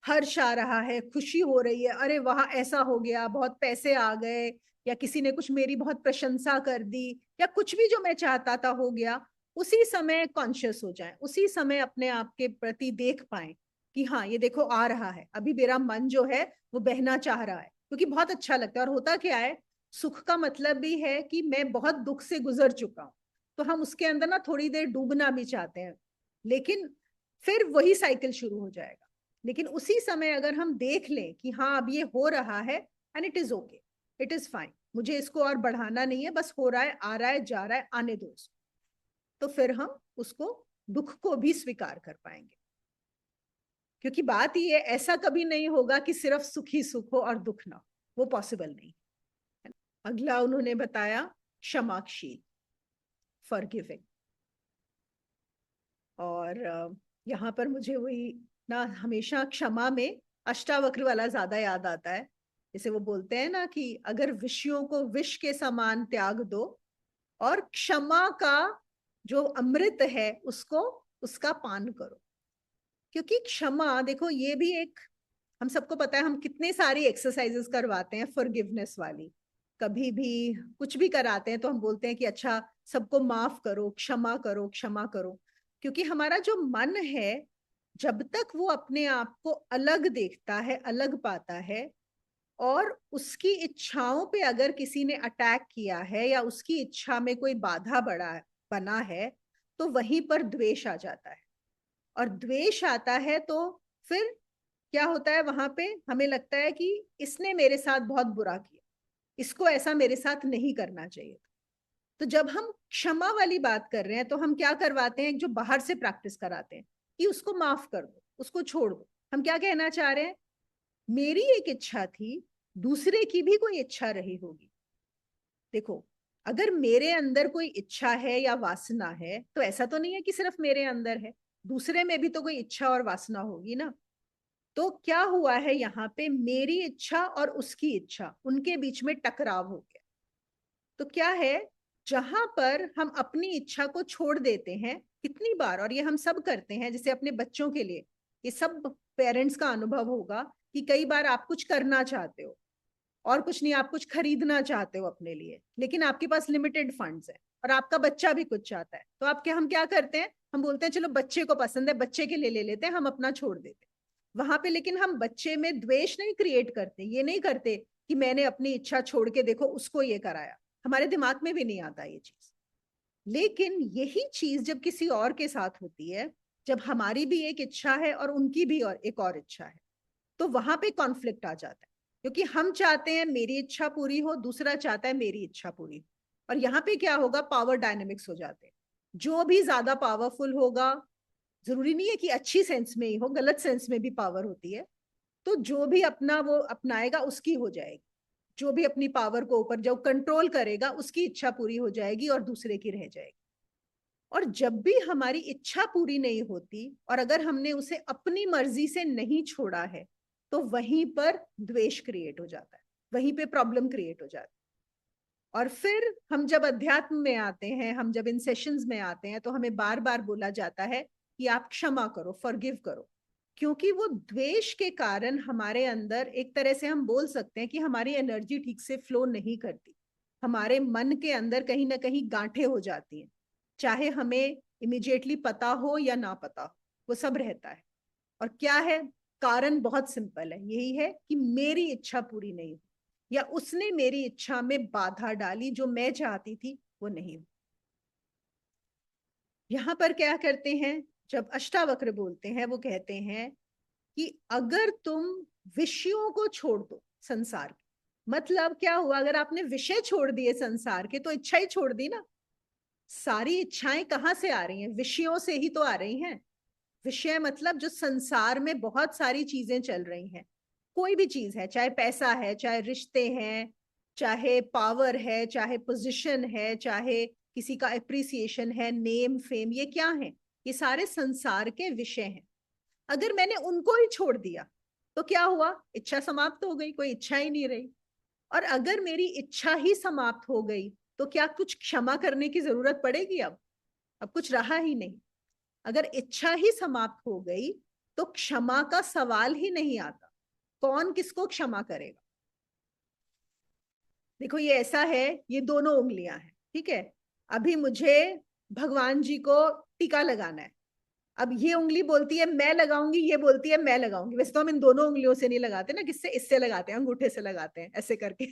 हर्ष आ रहा है, खुशी हो रही है, अरे वहां ऐसा हो गया, बहुत पैसे आ गए, या किसी ने कुछ मेरी बहुत प्रशंसा कर दी, या कुछ भी जो मैं चाहता था हो गया, उसी समय कॉन्शियस हो जाए, उसी समय अपने आप के प्रति देख पाए कि हाँ ये देखो आ रहा है, अभी मेरा मन जो है वो बहना चाह रहा है, क्योंकि बहुत अच्छा लगता है। और होता क्या है, सुख का मतलब भी है कि मैं बहुत दुख से गुजर चुका हूं, तो हम उसके अंदर ना थोड़ी देर डूबना भी चाहते हैं, लेकिन फिर वही साइकिल शुरू हो जाएगा। लेकिन उसी समय अगर हम देख लें कि हाँ अब ये हो रहा है, and it is okay, it is fine, मुझे इसको और बढ़ाना नहीं है, बस हो रहा है, आ रहा है, जा रहा है, आने दो उसको, तो फिर हम उसको, दुख को भी स्वीकार कर पाएंगे। क्योंकि बात ये ऐसा कभी नहीं होगा कि सिर्फ सुख ही सुख हो और दुख ना हो, वो पॉसिबल नहीं है। अगला उन्होंने बताया क्षमाशील, फॉरगिविंग। और यहाँ पर मुझे वही ना, हमेशा क्षमा में अष्टावक्र वाला ज्यादा याद आता है। जैसे वो बोलते हैं ना कि अगर विषयों को विष के समान त्याग दो और क्षमा का जो अमृत है उसको, उसका पान करो। क्योंकि क्षमा देखो, ये भी एक, हम सबको पता है, हम कितने सारी एक्सरसाइजेस करवाते हैं फॉरगिवनेस वाली, कभी भी कुछ भी कराते हैं तो हम बोलते हैं कि अच्छा सबको माफ करो, क्षमा करो, क्षमा करो। क्योंकि हमारा जो मन है, जब तक वो अपने आप को अलग देखता है, अलग पाता है, और उसकी इच्छाओं पे अगर किसी ने अटैक किया है या उसकी इच्छा में कोई बाधा बना है, तो वहीं पर द्वेष आ जाता है। और द्वेष आता है तो फिर क्या होता है, वहां पे हमें लगता है कि इसने मेरे साथ बहुत बुरा किया, इसको ऐसा मेरे साथ नहीं करना चाहिए। तो जब हम क्षमा वाली बात कर रहे हैं तो हम क्या करवाते हैं, जो बाहर से प्रैक्टिस कराते हैं कि उसको माफ कर दो, उसको छोड़ दो। हम क्या कहना चाह रहे हैं, मेरी एक इच्छा थी, दूसरे की भी कोई इच्छा रही होगी। देखो, अगर मेरे अंदर कोई इच्छा है या वासना है तो ऐसा तो नहीं है कि सिर्फ मेरे अंदर है, दूसरे में भी तो कोई इच्छा और वासना होगी ना। तो क्या हुआ है, यहाँ पे मेरी इच्छा और उसकी इच्छा, उनके बीच में टकराव हो गया। तो क्या है, जहां पर हम अपनी इच्छा को छोड़ देते हैं, कितनी बार, और ये हम सब करते हैं, जैसे अपने बच्चों के लिए, ये सब पेरेंट्स का अनुभव होगा कि कई बार आप कुछ करना चाहते हो और कुछ नहीं, आप कुछ खरीदना चाहते हो अपने लिए, लेकिन आपके पास लिमिटेड फंड्स है और आपका बच्चा भी कुछ चाहता है, तो हम क्या करते हैं, हम बोलते हैं चलो बच्चे को पसंद है, बच्चे के लिए ले लेते हैं, हम अपना छोड़ देते हैं वहां पे। लेकिन हम बच्चे में द्वेष नहीं क्रिएट करते, ये नहीं करते कि मैंने अपनी इच्छा छोड़ के देखो उसको ये कराया, हमारे दिमाग में भी नहीं आता ये चीज। लेकिन यही चीज जब किसी और के साथ होती है, जब हमारी भी एक इच्छा है और उनकी भी और एक और इच्छा है, तो वहां पे कॉन्फ्लिक्ट आ जाता है, क्योंकि हम चाहते हैं मेरी इच्छा पूरी हो, दूसरा चाहता है मेरी इच्छा पूरी हो, और यहाँ पे क्या होगा, पावर डायनेमिक्स हो जाते हैं। जो भी ज्यादा पावरफुल होगा, जरूरी नहीं है कि अच्छी सेंस में ही हो, गलत सेंस में भी पावर होती है, तो जो भी अपना वो अपनाएगा उसकी हो जाएगी, जो भी अपनी पावर को ऊपर जो कंट्रोल करेगा उसकी इच्छा पूरी हो जाएगी और दूसरे की रह जाएगी। और जब भी हमारी इच्छा पूरी नहीं होती और अगर हमने उसे अपनी मर्जी से नहीं छोड़ा है, तो वहीं पर द्वेष क्रिएट हो जाता है, वहीं पे प्रॉब्लम क्रिएट हो जाती है। और फिर हम जब अध्यात्म में आते हैं, हम जब इन सेशंस में आते हैं, तो हमें बार बार बोला जाता है कि आप क्षमा करो, फॉरगिव करो, क्योंकि वो द्वेष के कारण हमारे अंदर एक तरह से हम बोल सकते हैं कि हमारी एनर्जी ठीक से फ्लो नहीं करती, हमारे मन के अंदर कहीं ना कहीं गांठें हो जाती हैं, चाहे हमें इमिजिएटली पता हो या ना पता हो, वो सब रहता है। और क्या है कारण, बहुत सिंपल है, यही है कि मेरी इच्छा पूरी नहीं हुई या उसने मेरी इच्छा में बाधा डाली, जो मैं चाहती थी वो नहीं हुई। यहां पर क्या करते हैं, जब अष्टावक्र बोलते हैं, वो कहते हैं कि अगर तुम विषयों को छोड़ दो संसार के, मतलब क्या हुआ, अगर आपने विषय छोड़ दिए संसार के, तो इच्छा ही छोड़ दी ना। सारी इच्छाएं कहाँ से आ रही हैं, विषयों से ही तो आ रही हैं। विषय मतलब जो संसार में बहुत सारी चीजें चल रही हैं, कोई भी चीज है, चाहे पैसा है, चाहे रिश्ते हैं, चाहे पावर है, चाहे पोजीशन है, चाहे किसी का अप्रिसिएशन है, नेम फेम, ये क्या है, ये सारे संसार के विषय हैं। अगर मैंने उनको ही छोड़ दिया तो क्या हुआ, इच्छा समाप्त हो गई, कोई इच्छा ही नहीं रही। और अगर मेरी इच्छा ही समाप्त हो गई, तो क्या कुछ क्षमा करने की जरूरत पड़ेगी? अब कुछ रहा ही नहीं। अगर इच्छा ही समाप्त हो गई तो क्षमा का सवाल ही नहीं आता, कौन किसको क्षमा करेगा? देखो ये ऐसा है, ये दोनों उंगलियां हैं, ठीक है। अभी मुझे भगवान जी को टीका लगाना है, अब ये उंगली बोलती है मैं लगाऊंगी, ये बोलती है मैं लगाऊंगी। वैसे तो हम इन दोनों उंगलियों से नहीं लगाते ना, किससे, इससे लगाते हैं, अंगूठे से लगाते हैं ऐसे करके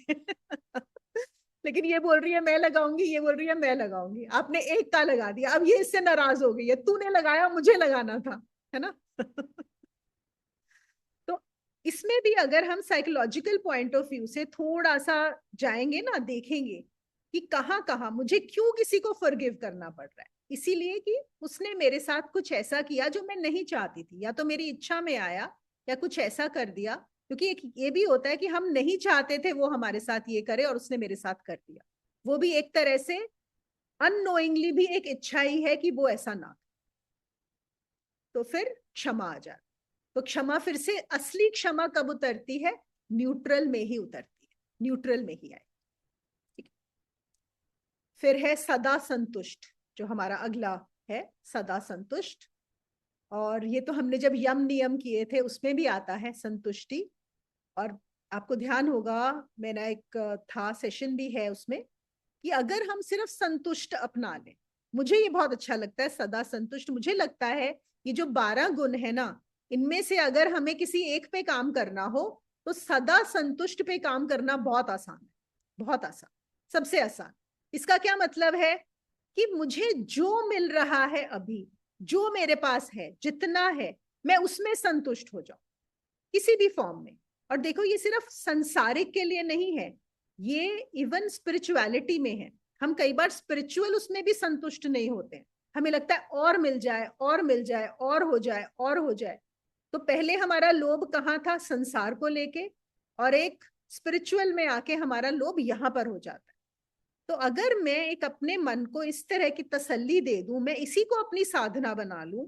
लेकिन ये बोल रही है मैं लगाऊंगी, ये बोल रही है मैं लगाऊंगी, आपने एक का लगा दिया, अब ये इससे नाराज हो गई है, तूने लगाया, मुझे लगाना था, है ना तो इसमें भी अगर हम साइकोलॉजिकल पॉइंट ऑफ व्यू से थोड़ा सा जाएंगे ना, देखेंगे कि कहाँ कहाँ मुझे क्यों किसी को फॉरगिव करना पड़ रहा है, इसीलिए कि उसने मेरे साथ कुछ ऐसा किया जो मैं नहीं चाहती थी, या तो मेरी इच्छा में आया या कुछ ऐसा कर दिया। क्योंकि एक ये भी होता है कि हम नहीं चाहते थे वो हमारे साथ ये करे और उसने मेरे साथ कर दिया, वो भी एक तरह से अननोइंगली भी एक इच्छा ही है कि वो ऐसा ना, तो फिर क्षमा आ जाए। तो क्षमा फिर से, असली क्षमा कब उतरती है, न्यूट्रल में ही उतरती है, न्यूट्रल में ही आए। ठीक है। फिर है सदा संतुष्ट, जो हमारा अगला है, सदा संतुष्ट। और ये तो हमने जब यम नियम किए थे उसमें भी आता है संतुष्टि। और आपको ध्यान होगा, मेरा एक था सेशन भी है उसमें, कि अगर हम सिर्फ संतुष्ट अपना लें, मुझे ये बहुत अच्छा लगता है सदा संतुष्ट। मुझे लगता है ये जो 12 गुण है ना, इनमें से अगर हमें किसी एक पे काम करना हो, तो सदा संतुष्ट पे काम करना बहुत आसान है, बहुत आसान, सबसे आसान। इसका क्या मतलब है कि मुझे जो मिल रहा है अभी, जो मेरे पास है, जितना है, मैं उसमें संतुष्ट हो जाऊं, किसी भी फॉर्म में। और देखो ये सिर्फ संसारिक के लिए नहीं है, ये इवन स्पिरिचुअलिटी में है। हम कई बार स्पिरिचुअल उसमें भी संतुष्ट नहीं होते हैं, हमें लगता है और मिल जाए, और मिल जाए, और हो जाए, और हो जाए। तो पहले हमारा लोभ कहाँ था, संसार को लेके, और एक स्पिरिचुअल में आके हमारा लोभ यहाँ पर हो जाता है। तो अगर मैं एक अपने मन को इस तरह की तसल्ली दे दूं, मैं इसी को अपनी साधना बना लूं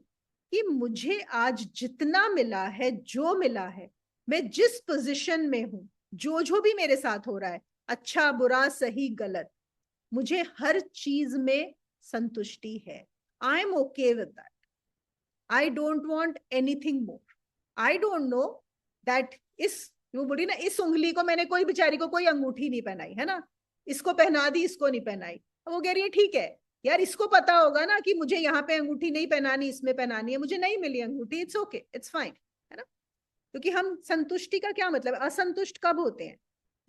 कि मुझे आज जितना मिला है, जो मिला है, मैं जिस पोजीशन में हूं, जो जो भी मेरे साथ हो रहा है, अच्छा बुरा सही गलत, मुझे हर चीज में संतुष्टि है, I am okay with that. I don't want anything more. I don't know that वो बोली ना, इस उंगली को मैंने कोई बेचारी को कोई अंगूठी नहीं पहनाई है ना, इसको पहना दी, इसको नहीं पहनाई। वो कह रही है ठीक है यार, इसको पता होगा ना कि मुझे यहाँ पे अंगूठी नहीं पहनानी, इसमें पहनानी है, मुझे नहीं मिली अंगूठी, इट्स ओके, इट्स फाइन, है ना। क्योंकि हम संतुष्टि का क्या मतलब, असंतुष्ट कब होते हैं,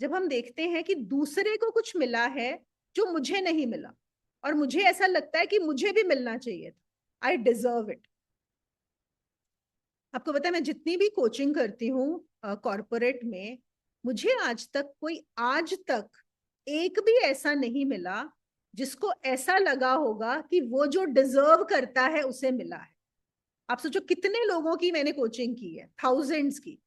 जब हम देखते हैं कि दूसरे को कुछ मिला है जो मुझे नहीं मिला, और मुझे ऐसा लगता है कि मुझे भी मिलना चाहिए था, आई डिजर्व इट। आपको पता है, मैं जितनी भी कोचिंग करती हूँ कॉर्पोरेट में, मुझे आज तक एक भी ऐसा नहीं मिला जिसको ऐसा लगा होगा कि वो जो डिजर्व करता है उसे मिला है। आप सोचो कितने लोगों की मैंने कोचिंग की है, थाउजेंड्स की।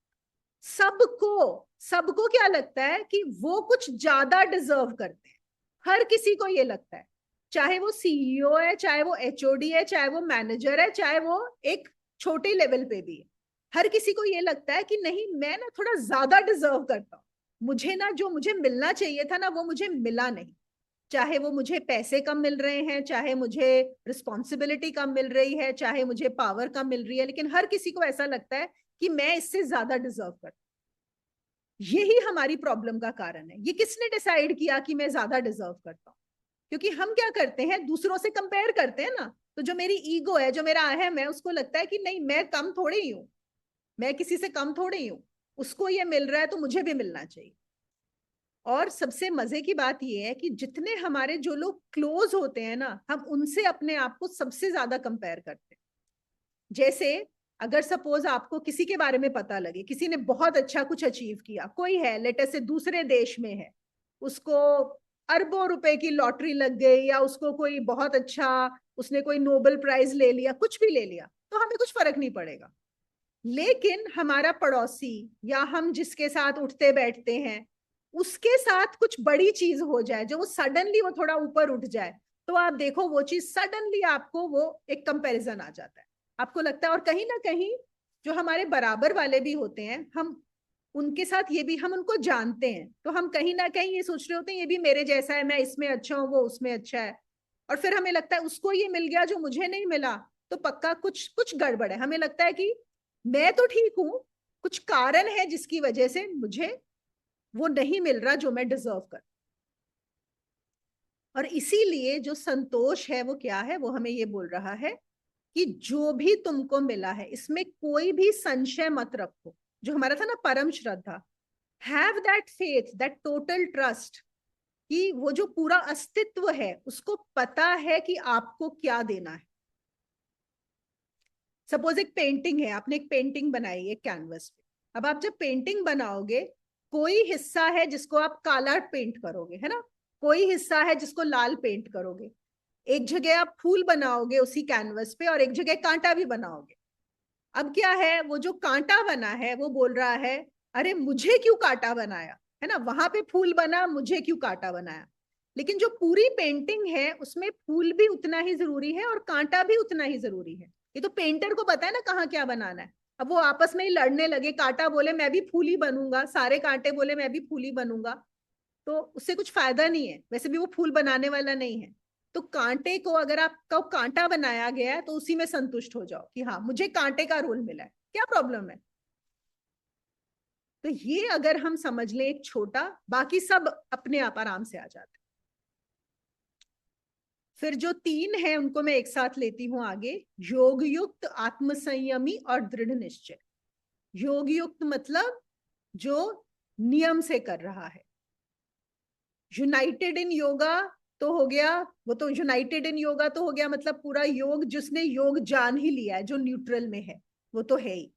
सबको सबको क्या लगता है कि वो कुछ ज्यादा डिजर्व करते हैं। हर किसी को ये लगता है, चाहे वो सीईओ है, चाहे वो एचओडी है, चाहे वो मैनेजर है, चाहे वो एक छोटे लेवल पे भी है। हर किसी को ये लगता है कि नहीं, मैं ना थोड़ा ज्यादा डिजर्व करता हूँ, मुझे ना जो मुझे मिलना चाहिए था ना वो मुझे मिला नहीं। चाहे वो मुझे पैसे कम मिल रहे हैं, चाहे मुझे रिस्पॉन्सिबिलिटी कम मिल रही है, चाहे मुझे पावर कम मिल रही है, लेकिन हर किसी को ऐसा लगता है कि मैं इससे ज्यादा डिजर्व करता हूँ। यही हमारी प्रॉब्लम का कारण है। ये किसने डिसाइड किया कि मैं ज्यादा डिजर्व करता हूँ? क्योंकि हम क्या करते हैं, दूसरों से कंपेयर करते हैं ना। तो जो मेरी ईगो है, जो मेरा अहम है, उसको लगता है कि नहीं, मैं कम थोड़ी ही हूं, मैं किसी से कम थोड़ी ही हूं, उसको ये मिल रहा है तो मुझे भी मिलना चाहिए। और सबसे मजे की बात यह है कि जितने हमारे जो लोग क्लोज होते हैं ना, हम उनसे अपने आप को सबसे ज्यादा कंपेयर करते हैं। जैसे अगर सपोज आपको किसी के बारे में पता लगे, किसी ने बहुत अच्छा कुछ अचीव किया, कोई है लेटर से दूसरे देश में है, उसको अरबों रुपए की लॉटरी लग गई, या उसको कोई बहुत अच्छा, उसने कोई नोबेल प्राइज ले लिया, कुछ भी ले लिया, तो हमें कुछ फर्क नहीं पड़ेगा। लेकिन हमारा पड़ोसी या हम जिसके साथ उठते बैठते हैं, उसके साथ कुछ बड़ी चीज हो जाए, जो वो सडनली वो थोड़ा ऊपर उठ जाए, तो आप देखो वो चीज सडनली आपको वो एक कंपैरिजन आ जाता है। आपको लगता है, और कहीं ना कहीं जो हमारे बराबर वाले भी होते हैं, हम उनके साथ ये भी, हम उनको जानते हैं, तो हम कहीं ना कहीं ये सोच रहे होते हैं ये भी मेरे जैसा है, मैं इसमें अच्छा हूँ, वो उसमें अच्छा है। और फिर हमें लगता है उसको ये मिल गया जो मुझे नहीं मिला, तो पक्का कुछ कुछ गड़बड़ है। हमें लगता है कि मैं तो ठीक हूं, कुछ कारण है जिसकी वजह से मुझे वो नहीं मिल रहा जो मैं डिजर्व कर। और इसीलिए जो संतोष है वो क्या है, वो हमें ये बोल रहा है कि जो भी तुमको मिला है इसमें कोई भी संशय मत रखो। जो हमारा था ना परम श्रद्धा, have that faith, that total trust, कि वो जो पूरा अस्तित्व है उसको पता है कि आपको क्या देना है। सपोज एक पेंटिंग है, आपने एक पेंटिंग बनाई है कैनवस पे। अब आप जब पेंटिंग बनाओगे, कोई हिस्सा है जिसको आप काला पेंट करोगे, है ना, कोई हिस्सा है जिसको लाल पेंट करोगे, एक जगह आप फूल बनाओगे उसी कैनवस पे, और एक जगह कांटा भी बनाओगे। अब क्या है, वो जो कांटा बना है वो बोल रहा है, अरे मुझे क्यों कांटा बनाया, है ना, वहां पे फूल बना, मुझे क्यों कांटा बनाया। लेकिन जो पूरी पेंटिंग है उसमें फूल भी उतना ही जरूरी है और कांटा भी उतना ही जरूरी है। ये तो पेंटर को पता है ना कहाँ क्या बनाना है। अब वो आपस में ही लड़ने लगे, कांटा बोले मैं भी फूल ही बनूंगा, सारे कांटे बोले मैं भी फूल ही बनूंगा, तो उससे कुछ फायदा नहीं है, वैसे भी वो फूल बनाने वाला नहीं है। तो कांटे को अगर आपका कांटा बनाया गया है तो उसी में संतुष्ट हो जाओ कि हाँ मुझे कांटे का रोल मिला है, क्या प्रॉब्लम है। तो ये अगर हम समझ लें एक छोटा, बाकी सब अपने आप आराम से आ जाते। फिर जो तीन है उनको मैं एक साथ लेती हूं आगे। योग युक्त, आत्मसंयमी और दृढ़ निश्चय। योग युक्त मतलब जो नियम से कर रहा है। यूनाइटेड इन योगा तो हो गया, वो तो यूनाइटेड इन योगा तो हो गया, मतलब पूरा योग, जिसने योग जान ही लिया है, जो न्यूट्रल में है वो तो है ही।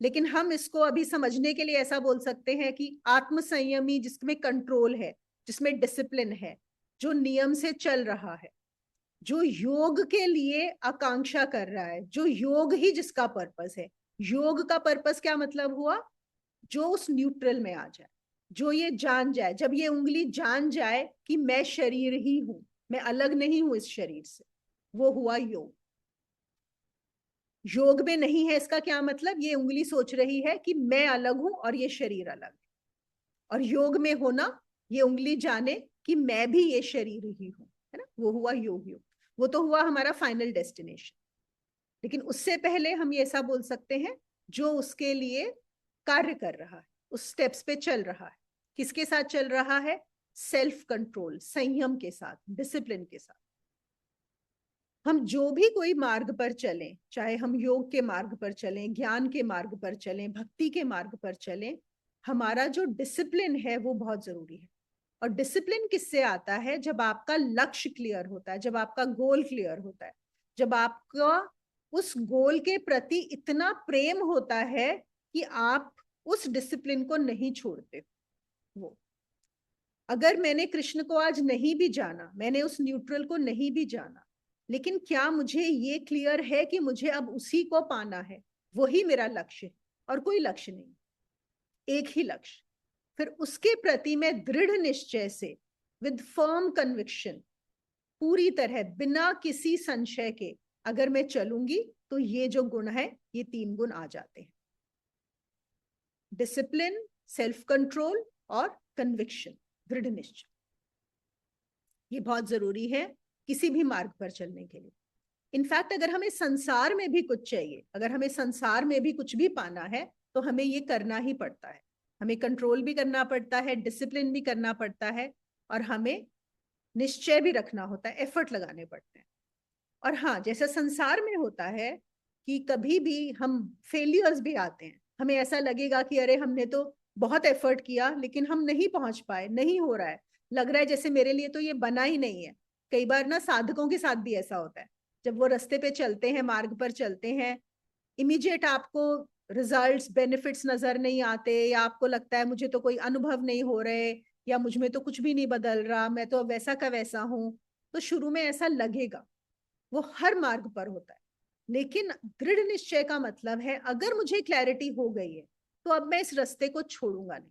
लेकिन हम इसको अभी समझने के लिए ऐसा बोल सकते हैं कि आत्मसंयमी, जिसमें कंट्रोल है, जिसमें डिसिप्लिन है, जो नियम से चल रहा है, जो योग के लिए आकांक्षा कर रहा है, जो योग ही जिसका पर्पस है। योग का पर्पस क्या मतलब हुआ, जो उस न्यूट्रल में आ जाए, जो ये जान जाए, जब ये उंगली जान जाए कि मैं शरीर ही हूं, मैं अलग नहीं हूं इस शरीर से, वो हुआ योग। योग में नहीं है इसका क्या मतलब, ये उंगली सोच रही है कि मैं अलग हूं और ये शरीर अलग है। और योग में होना, ये उंगली जाने कि मैं भी ये शरीर ही हूं, है ना, वो हुआ योग। योग वो तो हुआ हमारा फाइनल डेस्टिनेशन। लेकिन उससे पहले हम ये ऐसा बोल सकते हैं जो उसके लिए कार्य कर रहा है, उस स्टेप्स पे चल रहा है। किसके साथ चल रहा है? सेल्फ कंट्रोल, संयम के साथ, डिसिप्लिन के साथ। हम जो भी कोई मार्ग पर चलें, चाहे हम योग के मार्ग पर चलें, ज्ञान के मार्ग पर चलें, भक्ति के मार्ग पर चलें, हमारा जो डिसिप्लिन है वो बहुत जरूरी है। और डिसिप्लिन किससे आता है? जब आपका लक्ष्य क्लियर होता है, जब आपका गोल क्लियर होता है, जब आपका उस गोल के प्रति इतना प्रेम होता है कि आप उस डिसिप्लिन को नहीं छोड़ते। वो अगर मैंने कृष्ण को आज नहीं भी जाना, मैंने उस न्यूट्रल को नहीं भी जाना, लेकिन क्या मुझे ये क्लियर है कि मुझे अब उसी को पाना है, वही मेरा लक्ष्य है और कोई लक्ष्य नहीं, एक ही लक्ष्य। फिर उसके प्रति मैं दृढ़ निश्चय से, विद फर्म कन्विक्शन, पूरी तरह बिना किसी संशय के अगर मैं चलूंगी, तो ये जो गुण है, ये 3 गुण आ जाते हैं: डिसिप्लिन, सेल्फ कंट्रोल और कन्विक्शन, दृढ़ निश्चय। ये बहुत जरूरी है किसी भी मार्ग पर चलने के लिए। इनफैक्ट अगर हमें संसार में भी कुछ चाहिए, अगर हमें संसार में भी कुछ भी पाना है, तो हमें ये करना ही पड़ता है। हमें कंट्रोल भी करना पड़ता है, डिसिप्लिन भी करना पड़ता है, और हमें निश्चय भी रखना होता है, एफर्ट लगाने पड़ते हैं। और हाँ, जैसा संसार में होता है कि कभी भी हम फेलियर्स भी आते हैं, हमें ऐसा लगेगा कि अरे हमने तो बहुत एफर्ट किया लेकिन हम नहीं पहुंच पाए, नहीं हो रहा है, लग रहा है जैसे मेरे लिए तो ये बना ही नहीं है। कई बार ना साधकों के साथ भी ऐसा होता है, जब वो रास्ते पे चलते हैं, मार्ग पर चलते हैं, इमीडिएट आपको रिजल्ट्स, बेनिफिट्स नजर नहीं आते, या आपको लगता है मुझे तो कोई अनुभव नहीं हो रहे, या मुझ में तो कुछ भी नहीं बदल रहा, मैं तो वैसा का वैसा हूं। तो शुरू में ऐसा लगेगा, वो हर मार्ग पर होता है। लेकिन दृढ़ निश्चय का मतलब है अगर मुझे क्लैरिटी हो गई है, तो अब मैं इस रास्ते को छोड़ूंगा नहीं।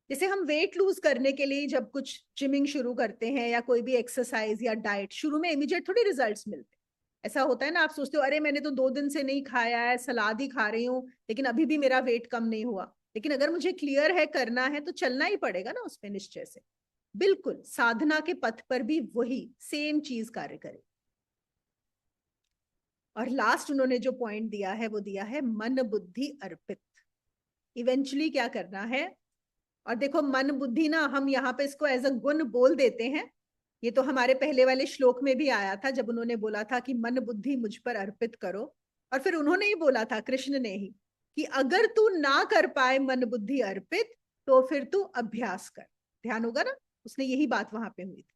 जैसे हम वेट लूज करने के लिए जब कुछ जिमिंग शुरू करते हैं या कोई भी एक्सरसाइज या डाइट, शुरू में इमीडिएट थोड़ी रिजल्ट्स मिलते हैं। ऐसा होता है ना, आप सोचते हो अरे मैंने तो 2 दिन से नहीं खाया है, सलाद ही खा रही हूँ, लेकिन अभी भी मेरा वेट कम नहीं हुआ। लेकिन अगर मुझे क्लियर है, करना है, तो चलना ही पड़ेगा ना उसमें निश्चय से। बिल्कुल साधना के पथ पर भी वही सेम चीज कार्य करे। और लास्ट उन्होंने जो पॉइंट दिया है, वो दिया है मन बुद्धि अर्पित। इवेंचुअली क्या करना है? और देखो, मन बुद्धि ना, हम यहाँ पे इसको एज अ गुण बोल देते हैं। ये तो हमारे पहले वाले श्लोक में भी आया था, जब उन्होंने बोला था कि मन बुद्धि मुझ पर अर्पित करो। और फिर उन्होंने ही बोला था, कृष्ण ने ही, कि अगर तू ना कर पाए मन बुद्धि अर्पित, तो फिर तू अभ्यास कर। ध्यान होगा ना, उसने यही बात वहां पे हुई थी।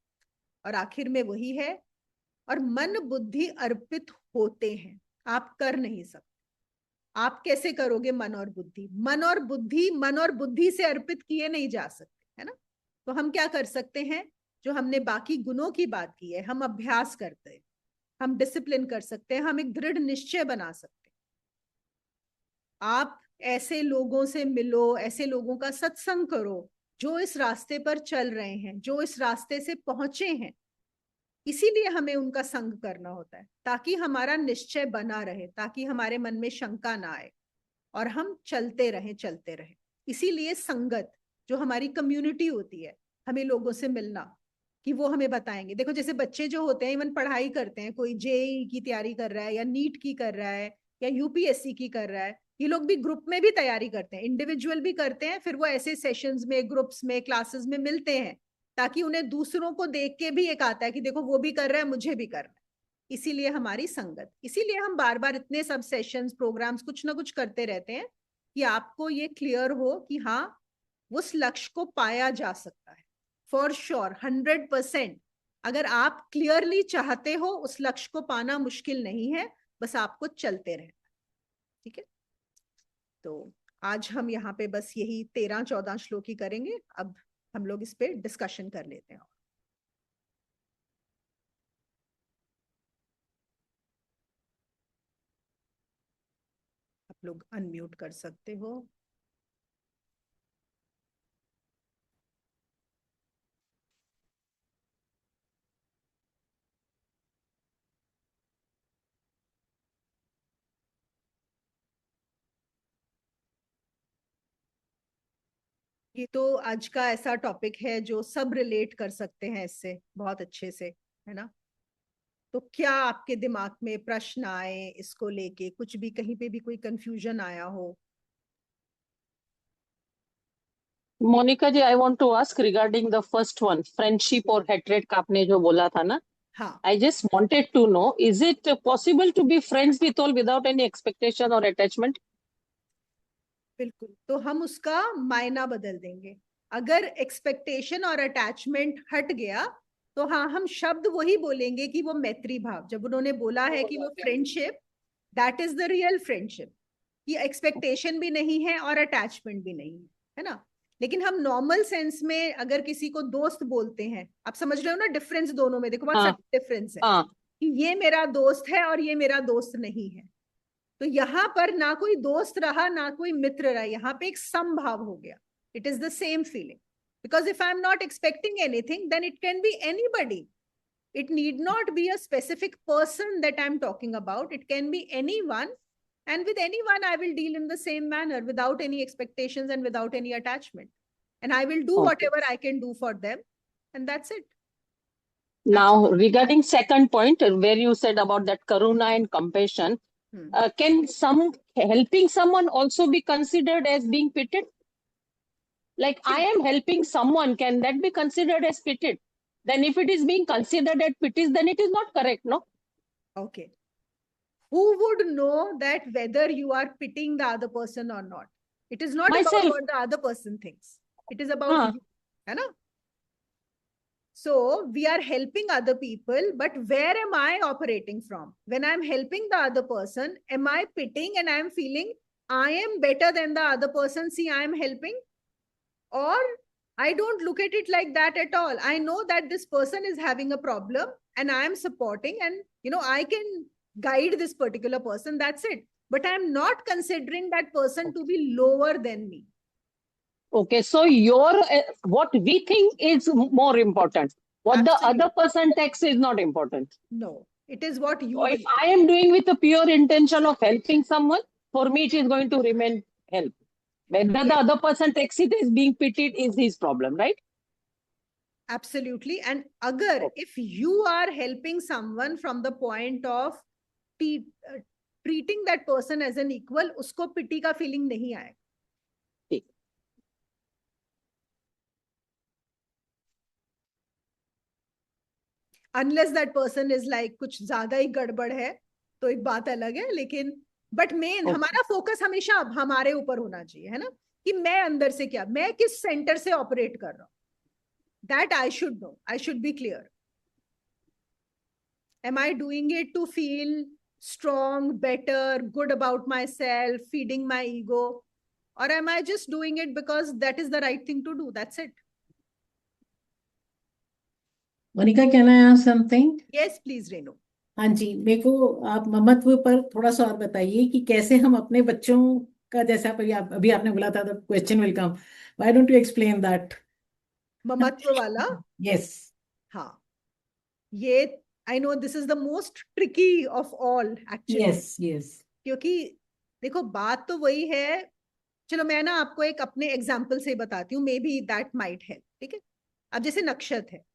और आखिर में वही है। और मन बुद्धि अर्पित होते हैं, आप कर नहीं सकते। आप कैसे करोगे मन और बुद्धि? मन और बुद्धि, मन और बुद्धि से अर्पित किए नहीं जा सकते, है ना? तो हम क्या कर सकते हैं? जो हमने बाकी गुणों की बात की है, हम अभ्यास करते हैं, हम डिसिप्लिन कर सकते हैं, हम एक दृढ़ निश्चय बना सकते हैं। आप ऐसे लोगों से मिलो, ऐसे लोगों का सत्संग करो जो इस रास्ते पर चल रहे हैं, जो इस रास्ते से पहुंचे हैं। इसीलिए हमें उनका संग करना होता है, ताकि हमारा निश्चय बना रहे, ताकि हमारे मन में शंका ना आए, और हम चलते रहें, चलते रहें। इसीलिए संगत, जो हमारी कम्युनिटी होती है, हमें लोगों से मिलना, कि वो हमें बताएंगे। देखो, जैसे बच्चे जो होते हैं, इवन पढ़ाई करते हैं, कोई जेई की तैयारी कर रहा है, या नीट की कर रहा है, या यूपीएससी की कर रहा है, ये लोग भी ग्रुप में भी तैयारी करते हैं, इंडिविजुअल भी करते हैं। फिर वो ऐसे सेशंस में, ग्रुप्स में, क्लासेस में मिलते हैं, ताकि उन्हें दूसरों को देख के भी एक आता है कि देखो वो भी कर रहा है, मुझे भी करना है। इसीलिए हमारी संगत, इसीलिए हम बार बार इतने सब सेशंस, प्रोग्राम्स, कुछ ना कुछ करते रहते हैं, कि आपको ये क्लियर हो कि हाँ, उस लक्ष्य को पाया जा सकता है। For sure, 100%। अगर आप क्लियरली चाहते हो, उस लक्ष्य को पाना मुश्किल नहीं है, बस आपको चलते रहना। ठीक है? तो आज हम यहाँ पे बस यही 13-14 श्लोक ही करेंगे। अब हम लोग इस पे डिस्कशन कर लेते हैं। आप लोग अनम्यूट कर सकते हो। ये तो आज का ऐसा टॉपिक है जो सब रिलेट कर सकते हैं इससे बहुत अच्छे से, है ना? तो क्या आपके दिमाग में प्रश्न आए इसको लेके, कुछ भी कहीं पे भी कोई कंफ्यूजन आया हो? Monika ji, I want to ask regarding the first one, friendship और हेट्रेड का आपने जो बोला था ना, हाँ, I just wanted to know, is it possible to be friends with all without any expectation or attachment? बिल्कुल। तो हम उसका मायना बदल देंगे। अगर एक्सपेक्टेशन और अटैचमेंट हट गया तो हाँ, हम शब्द वही बोलेंगे कि वो मैत्री भाव, जब उन्होंने बोला है कि वो friendship, that is the real friendship, कि एक्सपेक्टेशन भी नहीं है और अटैचमेंट भी नहीं है ना। लेकिन हम नॉर्मल सेंस में अगर किसी को दोस्त बोलते हैं, आप समझ रहे हो ना डिफरेंस दोनों में, देखो बहुत हाँ, सटीक डिफरेंस है हाँ, कि ये मेरा दोस्त है और ये मेरा दोस्त नहीं है। तो यहाँ पर ना कोई दोस्त रहा ना कोई मित्र रहा, यहाँ पे एक समभाव हो गया। It is the same feeling, because if I am not expecting anything then it can be anybody. It need not be a specific person that I'm talking about. It can be anyone. And with anyone, I will deal in the same manner without any expectations and without any attachment. And I will do okay. whatever I can do for them. And that's it. Now, Absolutely. regarding second point, where you said about that karuna and compassion, Hmm. can some helping someone also be considered as being pitied? Like I am helping someone, can that be considered as pitied? Then if it is being considered as pity, then it is not correct, no? Okay. Who would know that whether you are pitying the other person or not? It is not about Myself. what the other person thinks. It is about Huh. you. है ना? So we are helping other people, but where am I operating from? When I'm helping the other person, am I pitying and I'm feeling I am better than the other person? See, I am helping, or I don't look at it like that at all. I know that this person is having a problem and I am supporting, and I can guide this particular person. That's it. But I'm not considering that person to be lower than me. Okay, so your what we think is more important. What the Absolutely. other person takes is not important. No, it is what you So if will. I am doing with a pure intention of helping someone, for me it is going to remain help. Whether the Yes. other person takes it as being pitied is his problem, right? Absolutely. And agar, Okay. if you are helping someone from the point of treating that person as an equal, usko pity ka feeling nahi aayega. ठीक. Unless that person is like कुछ ज्यादा ही गड़बड़ है, तो एक बात अलग है। लेकिन बट मेन Okay. हमारा फोकस हमेशा हमारे ऊपर होना चाहिए, है ना, कि मैं अंदर से क्या, मैं किस सेंटर से ऑपरेट कर रहा हूं. That I should know, I should be clear. Am I doing it to feel strong, better, good about myself, feeding my ego? Or am I just doing it because that is the right thing to do? That's it. Monika, can I ask something? Yes, please, Renu. हाँ जी, मेरे को आप ममत्व पर थोड़ा सा और बताइए कि कैसे हम अपने बच्चों का, जैसा अभी आपने बोला था, the question will come, why don't you explain that? ममत्व वाला. यस. हाँ, ये I know this is the most tricky of all actually. Yes, yes. क्योंकि देखो बात तो वही है. चलो मैं ना आपको एक अपने एग्जाम्पल से बताती हूँ, may be that might help. ठीक है, अब जैसे नक्षत है.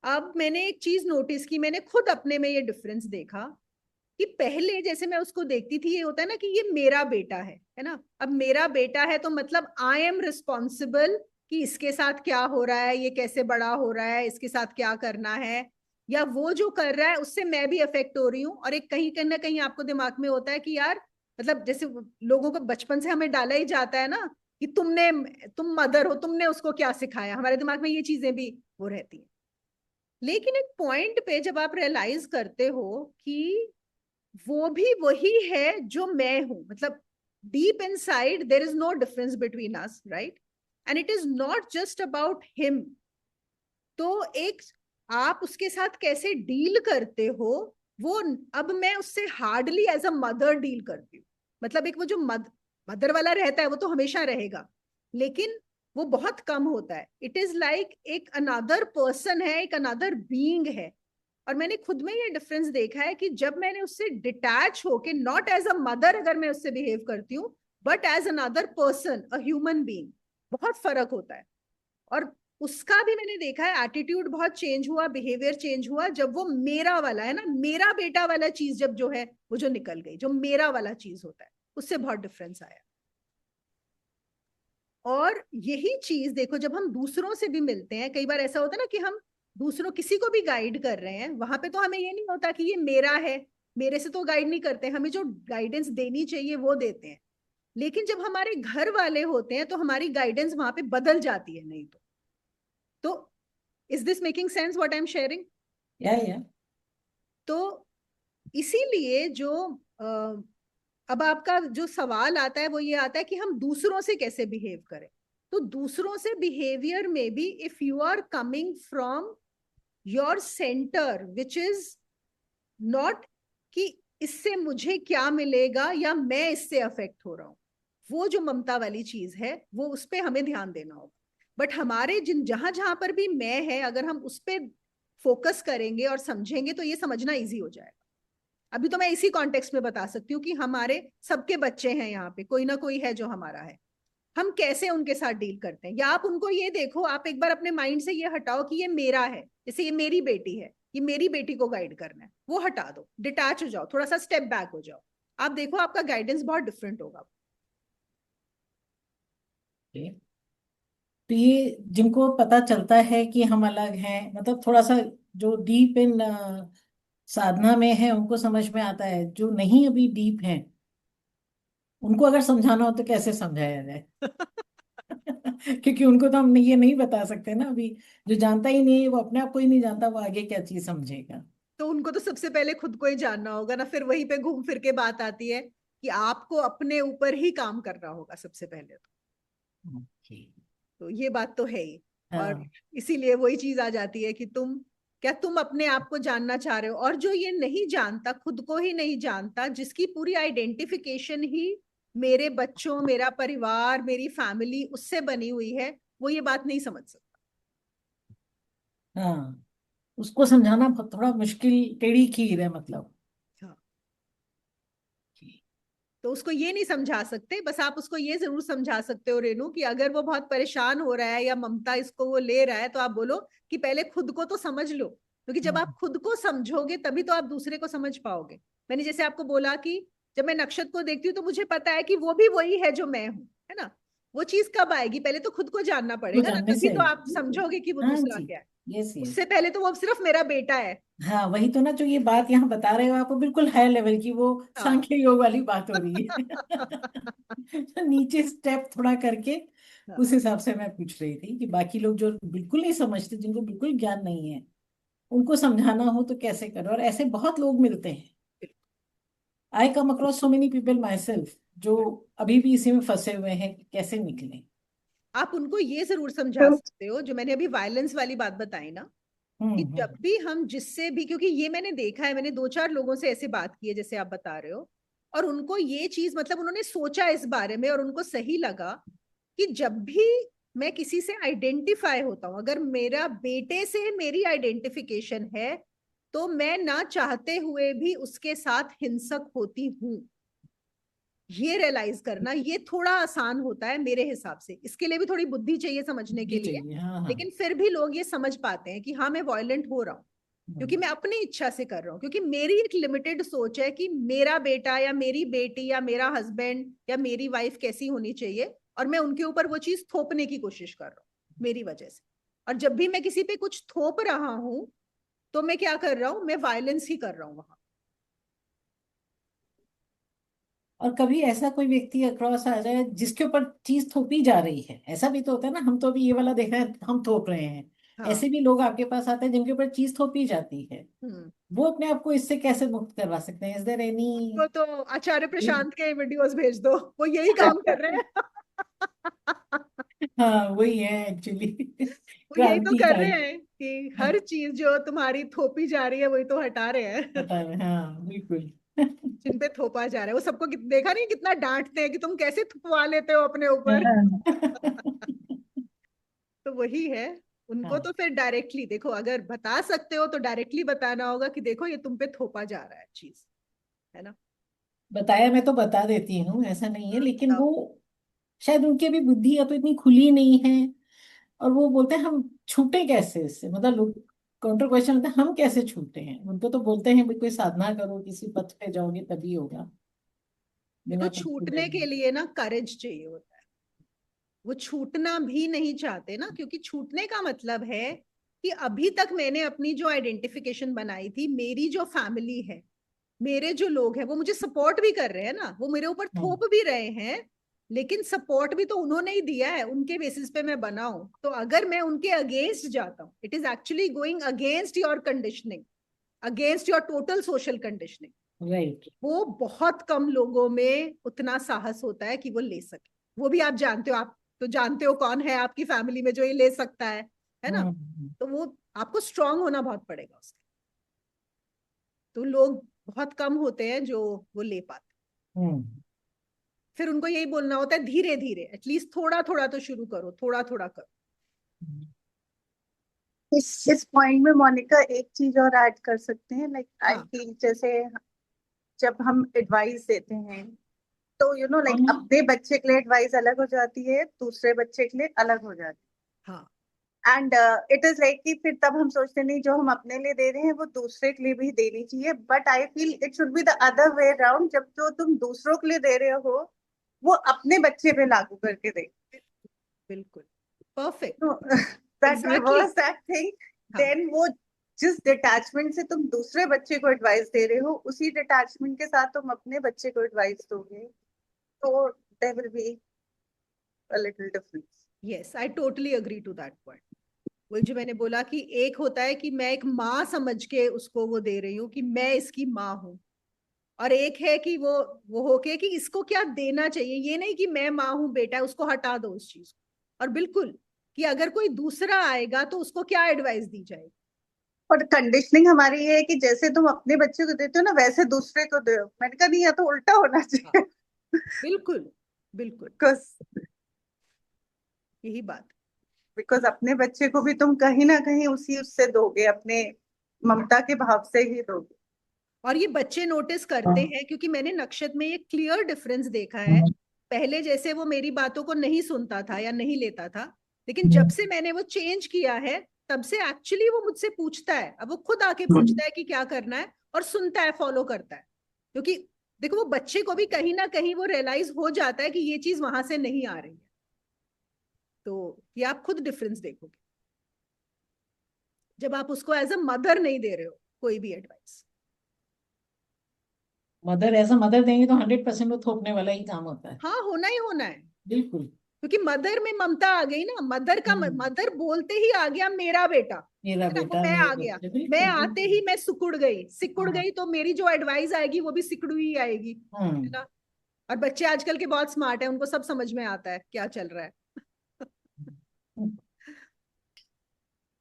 अब मैंने एक चीज नोटिस की, मैंने खुद अपने में ये डिफरेंस देखा कि पहले जैसे मैं उसको देखती थी, ये होता है ना कि ये मेरा बेटा है ना. अब मेरा बेटा है तो मतलब आई एम रिस्पॉन्सिबल कि इसके साथ क्या हो रहा है, ये कैसे बड़ा हो रहा है, इसके साथ क्या करना है, या वो जो कर रहा है उससे मैं भी अफेक्ट हो रही हूँ. और एक कहीं ना कहीं आपको दिमाग में होता है कि यार, मतलब जैसे लोगों को बचपन से हमें डाला ही जाता है ना कि तुम मदर हो, तुमने उसको क्या सिखाया, हमारे दिमाग में ये चीजें भी वो रहती है. लेकिन एक पॉइंट पे जब आप रियलाइज करते हो कि वो भी वही है जो मैं हूं, मतलब deep inside there is no difference between us, right, and it is not just about him. तो एक आप उसके साथ कैसे डील करते हो, वो अब मैं उससे hardly as a mother deal करती हूँ. मतलब एक वो जो मदर वाला रहता है वो तो हमेशा रहेगा, लेकिन वो बहुत कम होता है. इट इज लाइक एक अनदर पर्सन है, एक अनदर बीइंग है. और मैंने खुद में ये डिफरेंस देखा है कि जब मैंने उससे डिटैच होके, नॉट एज अ मदर अगर मैं उससे बिहेव करती हूँ, but as another person, a human being, बहुत फर्क होता है. और उसका भी मैंने देखा है एटीट्यूड बहुत चेंज हुआ, बिहेवियर चेंज हुआ जब वो मेरा वाला है ना, मेरा बेटा वाला चीज जब जो है वो जो निकल गई, जो मेरा वाला चीज होता है उससे बहुत डिफरेंस आया। और यही चीज देखो जब हम दूसरों से भी मिलते हैं, कई बार ऐसा होता है ना कि हम दूसरों किसी को भी गाइड कर रहे हैं, वहां पे तो हमें ये नहीं होता कि ये मेरा है, मेरे से तो गाइड नहीं करते, हमें जो गाइडेंस देनी चाहिए वो देते हैं। लेकिन जब हमारे घर वाले होते हैं तो हमारी गाइडेंस वहां पे बदल जाती है, नहीं तो is this making sense what I am sharing? या तो इसीलिए जो अब आपका जो सवाल आता है वो ये आता है कि हम दूसरों से कैसे बिहेव करें। तो दूसरों से बिहेवियर में भी if you are coming from your centre which is not कि इससे मुझे क्या मिलेगा या मैं इससे अफेक्ट हो रहा हूं, वो जो ममता वाली चीज है वो उस पर हमें ध्यान देना होगा। बट हमारे जिन जहां जहां पर भी मैं है, अगर हम उस पर फोकस करेंगे और समझेंगे तो ये समझना इजी हो जाएगा। अभी तो मैं इसी कॉन्टेक्स्ट में बता सकती हूँ कि हमारे सबके बच्चे हैं यहाँ पे, कोई ना कोई है जो हमारा है, हम कैसे उनके साथ डील करते हैं। या आप उनको ये देखो, आप एक बार अपने माइंड से ये हटाओ कि ये मेरा है, जैसे ये मेरी बेटी है, ये मेरी बेटी को गाइड करना है, वो हटा दो, डिटैच हो जाओ, थोड़ा सा स्टेप बैक हो जाओ, आप देखो आपका गाइडेंस बहुत डिफरेंट होगा। तो ये जिनको पता चलता है कि हम अलग हैं, मतलब थोड़ा सा जो डीप इन साधना में है उनको समझ में आता है, जो नहीं अभी डीप है उनको अगर समझाना हो तो कैसे समझाया जाए? क्योंकि उनको तो हम ये नहीं बता सकते ना अभी। जो जानता ही नहीं है, वो अपने आप को ही नहीं जानता, वो आगे क्या चीज समझेगा? तो उनको तो सबसे पहले खुद को ही जानना होगा ना, फिर वहीं पे घूम फिर के बात आती है कि आपको अपने ऊपर ही काम करना होगा सबसे पहले ओके। तो ये बात तो है ही। और हाँ। इसीलिए वही चीज आ जाती है कि क्या तुम अपने आप को जानना चाह रहे हो? और जो ये नहीं जानता, खुद को ही नहीं जानता, जिसकी पूरी आइडेंटिफिकेशन ही मेरे बच्चों, मेरा परिवार, मेरी फैमिली उससे बनी हुई है, वो ये बात नहीं समझ सकता। हाँ, उसको समझाना थोड़ा मुश्किल, टेढ़ी खीर है मतलब। हाँ, तो उसको ये नहीं समझा सकते, बस आप उसको ये जरूर समझा सकते हो रेनू कि अगर वो बहुत परेशान हो रहा है या ममता इसको वो ले रहा है, तो आप बोलो कि पहले खुद को तो समझ लो, क्योंकि जब आप खुद को समझोगे तभी तो आप दूसरे को समझ पाओगे। मैंने जैसे आपको बोला कि जब मैं नक्षत्र को देखती हूँ तो मुझे पता है कि वो भी वही है जो मैं हूँ, है ना। वो चीज कब आएगी? पहले तो खुद को जानना वो पड़ेगा ना, जानने तभी से तो आई। आप समझोगे कि वो हाँ दूसरा जी। क्या है। Yes yes. उससे पहले तो वो सिर्फ मेरा बेटा है। हाँ, वही तो ना, जो ये बात यहाँ बता रहे हो आप, वो बिल्कुल हाई लेवल की, वो हाँ। सांख्य योग वाली बात हो रही है। तो नीचे स्टेप थोड़ा करके उस हाँ, हिसाब से मैं पूछ रही थी कि बाकी लोग जो बिल्कुल नहीं समझते, जिनको बिल्कुल ज्ञान नहीं है, उनको समझाना हो तो कैसे करो। और ऐसे बहुत लोग मिलते हैं। I come across so many people myself, जो अभी भी इसी में फंसे हुए हैं कि कैसे निकलें। आप उनको ये जरूर समझा सकते हो, जो मैंने अभी वायलेंस वाली बात बताई ना, कि जब हम्म। भी हम जिससे भी, क्योंकि ये मैंने देखा है, मैंने दो चार लोगों से ऐसे बात की है जैसे आप बता रहे हो, और उनको ये चीज मतलब उन्होंने सोचा इस बारे में और उनको सही लगा कि जब भी मैं किसी से आइडेंटिफाई होता हूं, अगर मेरा बेटे से मेरी आइडेंटिफिकेशन है, तो मैं ना चाहते हुए भी उसके साथ हिंसक होती हूँ। ये रियलाइज करना ये थोड़ा आसान होता है मेरे हिसाब से, इसके लिए भी थोड़ी बुद्धि चाहिए समझने जी के लिए। चाहिए, हाँ हाँ। लेकिन फिर भी लोग ये समझ पाते हैं कि हाँ मैं वॉयलेंट हो रहा हूँ क्योंकि हम्म। मैं अपनी इच्छा से कर रहा हूँ, क्योंकि मेरी एक लिमिटेड सोच है कि मेरा बेटा या मेरी बेटी या मेरा हस्बैंड या मेरी वाइफ कैसी होनी चाहिए, और मैं उनके ऊपर वो चीज थोपने की कोशिश कर रहा हूँ मेरी वजह से। और जब भी मैं किसी पे कुछ थोप रहा हूँ तो मैं क्या कर रहा हूँ? मैं वायलेंस ही कर रहा हूँ वहां। और कभी ऐसा कोई व्यक्ति अक्रॉस आ जाए जिसके ऊपर चीज थोपी जा रही है, ऐसा भी तो होता है ना, हम तो अभी ये वाला देखा है, हम थोप रहे हैं। हाँ। ऐसे भी लोग आपके पास आते हैं जिनके ऊपर चीज थोपी जाती है। हम्म। वो अपने आप को इससे कैसे मुक्त करवा सकते हैं? Is there any? उनको तो आचार्य प्रशांत के वीडियोस भेज दो, वो यही काम कर रहे हैं। हाँ, वही है एक्चुअली। वो यही तो कर रहे क्रांतिकारी। हैं कि हर चीज जो तुम्हारी थोपी जा रही है वही तो हटा रहे हैं। पता है, हाँ बिल्कुल। जिन पे थोपा जा रहा है वो सबको देखा नहीं कितना डांटते हैं कि तुम कैसे थुपवा लेते हो अपने ऊपर। तो वही है। उनको हाँ, तो फिर डायरेक्टली देखो, अगर बता सकते हो तो डायरेक्टली बताना होगा कि देखो ये तुम पे थोपा जा रहा है चीज, है ना। बताया मैं तो बता देती हूँ, ऐसा नहीं है, लेकिन बताओ। वो शायद उनकी अभी बुद्धि या तो इतनी खुली नहीं है, और वो बोलते हैं हम छूटे कैसे इससे, मतलब लोग काउंटर क्वेश्चन होता है हम कैसे छूटे हैं। उनको तो बोलते हैं भाई कोई साधना करो, किसी पथ पे जाओगे तभी होगा, देखो बिना पथ पे छूटने के जाए। लिए ना करेज चाहिए होता है। वो छूटना भी नहीं चाहते ना, क्योंकि छूटने का मतलब है कि अभी तक मैंने अपनी जो आइडेंटिफिकेशन बनाई थी, मेरी जो फैमिली है, मेरे जो लोग हैं, वो मुझे सपोर्ट भी कर रहे हैं ना, वो मेरे ऊपर हम्म थोप भी रहे हैं, लेकिन सपोर्ट भी तो उन्होंने ही दिया है, उनके बेसिस पे मैं बना हूं। तो अगर मैं उनके अगेंस्ट जाता हूँ, it is actually going against your conditioning, against your total social conditioning. Right. वो बहुत कम लोगों में उतना साहस होता है कि वो ले सके। वो भी आप जानते हो, आप तो जानते हो कौन है आपकी फैमिली में जो ये ले सकता है ना। हम्म तो वो आपको स्ट्रांग होना बहुत पड़ेगा उसके। तो लोग बहुत कम होते हैं जो वो ले पाते। हम्म फिर उनको यही बोलना होता है धीरे धीरे, एटलीस्ट थोड़ा थोड़ा तो शुरू करो, थोड़ा थोड़ा करो। हम्म, इस पॉइंट में मोनिका एक चीज और ऐड कर सकते हैं, लाइक आई हाँ फील जैसे जब हम एडवाइस देते हैं तो लाइक हाँ अपने बच्चे के लिए एडवाइस अलग हो जाती है, दूसरे बच्चे के लिए अलग हो जाती हाँ है। एंड इट इज लाइक कि फिर तब हम सोचते नहीं जो हम अपने लिए दे रहे हैं वो दूसरे के लिए भी देनी चाहिए, but I feel it should be the other way around, जब जो तुम दूसरों के लिए दे रहे हो वो अपने बच्चे पे लागू करके दे। बिल्कुल perfect. That exactly reverse that thing, हाँ देन वो जिस डिटैचमेंट से तुम दूसरे बच्चे को एडवाइस दे रहे हो उसी डिटैचमेंट के साथ तुम अपने बच्चे को एडवाइस दोगे, तो there will be a little difference. Yes, I totally agree to that point. वही जो मैंने बोला कि एक होता है कि मैं एक माँ समझ के उसको वो दे रही हूँ कि मैं इसकी माँ हूँ, और एक है कि वो होके कि इसको क्या देना चाहिए, ये नहीं कि मैं माँ हूं बेटा उसको हटा दो उस चीज को। और बिल्कुल कि अगर कोई दूसरा आएगा तो उसको क्या एडवाइस दी जाएगी। और कंडीशनिंग हमारी ये है कि जैसे तुम अपने बच्चे को देते हो ना वैसे दूसरे को दो। मैंने कहा नहीं, या तो उल्टा होना हाँ चाहिए। बिल्कुल बिल्कुल, बिकॉज यही बात। बिकॉज अपने बच्चे को भी तुम कहीं ना कहीं उसी उससे दोगे, अपने ममता के भाव से ही दोगे। और ये बच्चे नोटिस करते हाँ हैं, क्योंकि मैंने नक्षत में ये क्लियर डिफरेंस देखा है। हाँ पहले जैसे वो मेरी बातों को नहीं सुनता था या नहीं लेता था, लेकिन जब हम्म, से मैंने वो चेंज किया है, तब से एक्चुअली वो मुझसे पूछता है। अब वो खुद आके हम्म, पूछता है कि क्या करना है, और सुनता है, फॉलो करता है। क्योंकि देखो वो बच्चे को भी कहीं ना कहीं वो रियलाइज हो जाता है कि ये चीज वहां से नहीं आ रही है। तो ये आप खुद डिफरेंस देखोगे जब आप उसको एज अ मदर नहीं दे रहे हो कोई भी advice. Mother as a mother देंगे तो 100% वो थोपने वाला ही काम होता है। हाँ होना ही होना है, बिल्कुल। क्योंकि मदर में ममता आ गई ना। मदर का हम्म, मदर बोलते ही आ गया मेरा बेटा, मेरा है ना, वो बेटा मैं मेरे आ गया। बच्चे, मैं बिल्कुल आते बिल्कुल। ही मैं सिकुड़ हाँ गई तो मेरी जो एडवाइस आएगी वो भी सिकुड़ू ही आएगी, है हम्म ना। और बच्चे आजकल के बहुत स्मार्ट है, उनको सब समझ में आता है क्या चल रहा है।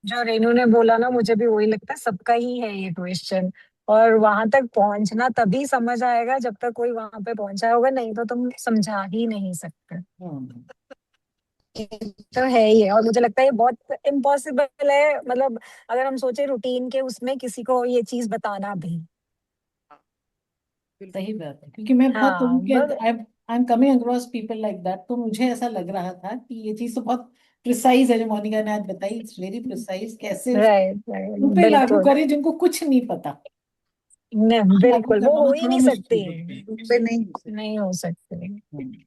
जो रेनू ने बोला ना, मुझे भी वही लगता है, सबका ही है ये क्वेश्चन। और वहां तक पहुंचना तभी समझ आएगा जब तक कोई वहां पे पहुंचा होगा, नहीं तो तुम समझा ही नहीं सकते। हम्म। तो है ही है, और मुझे लगता है ये बहुत इम्पॉसिबल है, मतलब अगर हम सोचे रूटीन के उसमें किसी को ये चीज बताना भी। बिल्कुल। सही बात है, क्योंकि मैं बहुत हाँ उनके I am coming across people like that, तो मुझे ऐसा लग रहा था कि ये चीज तो बहुत प्रिसाइज है जो मोनिका ने आज बताई, इट्स वेरी प्रिसाइज, कैसे उसको राइट उन राइट पे लागू बिल्कुल। करें जिनको कुछ नहीं पता। नहीं लागू बिल्कुल, वो करवाना हो ही थोड़ा नहीं मुश्किल सकती, होता है। पे नहीं हो नहीं हो सकती। हम्म,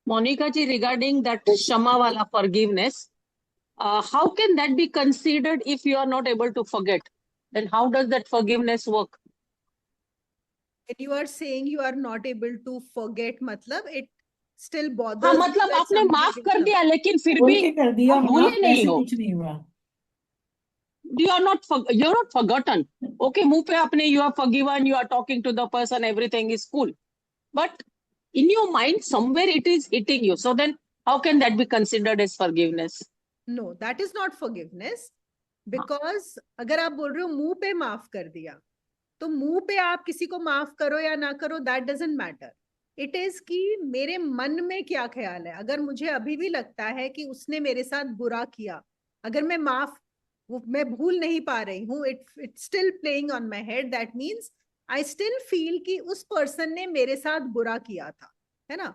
Monica ji, regarding that Shama wala forgiveness, how can that be considered if you are not able to forget? Then how does that forgiveness work? When you are saying you are not able to forget, मतलब it still हाँ bothers you मतलब that आपने somebody माफ did कर दिया something. लेकिन फिर बोल भी के कर दिया आप माफ, भूले नहीं ऐसे हो, कुछ नहीं हुआ। you're not forgotten. Okay, मुंह पे आपने you are forgiven, you are talking to the person, everything is cool, but in your mind somewhere it is eating you. So then how can that be considered as forgiveness? No, that is not forgiveness. हाँ, Because अगर आप बोल रहे हो मुंह पे माफ कर दिया, तो मुंह पे आप किसी को माफ करो या ना करो, that doesn't matter. It is कि मेरे मन में क्या ख्याल है। अगर मुझे अभी भी लगता है कि उसने मेरे साथ बुरा किया, अगर मैं वो मैं भूल नहीं पा रही हूँ, it still playing on my head, that means I still feel कि उस पर्सन ने मेरे साथ बुरा किया था, है ना।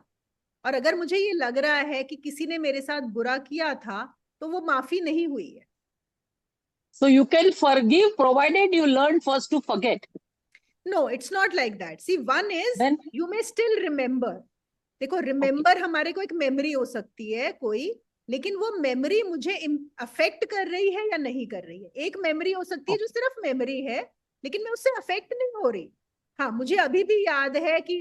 और अगर मुझे ये लग रहा है कि किसी ने मेरे साथ बुरा किया था तो वो माफी नहीं हुई है. So you can forgive provided you learn first to forget. No, it's not like that. See, one is Then you may still remember. देखो, रिमेम्बर हमारे को एक मेमोरी हो सकती है कोई, लेकिन वो मेमोरी मुझे अफेक्ट कर रही है या नहीं कर रही है. एक मेमोरी हो सकती है जो सिर्फ मेमोरी है, लेकिन मैं उससे अफेक्ट नहीं हो रही. हाँ, मुझे अभी भी याद है कि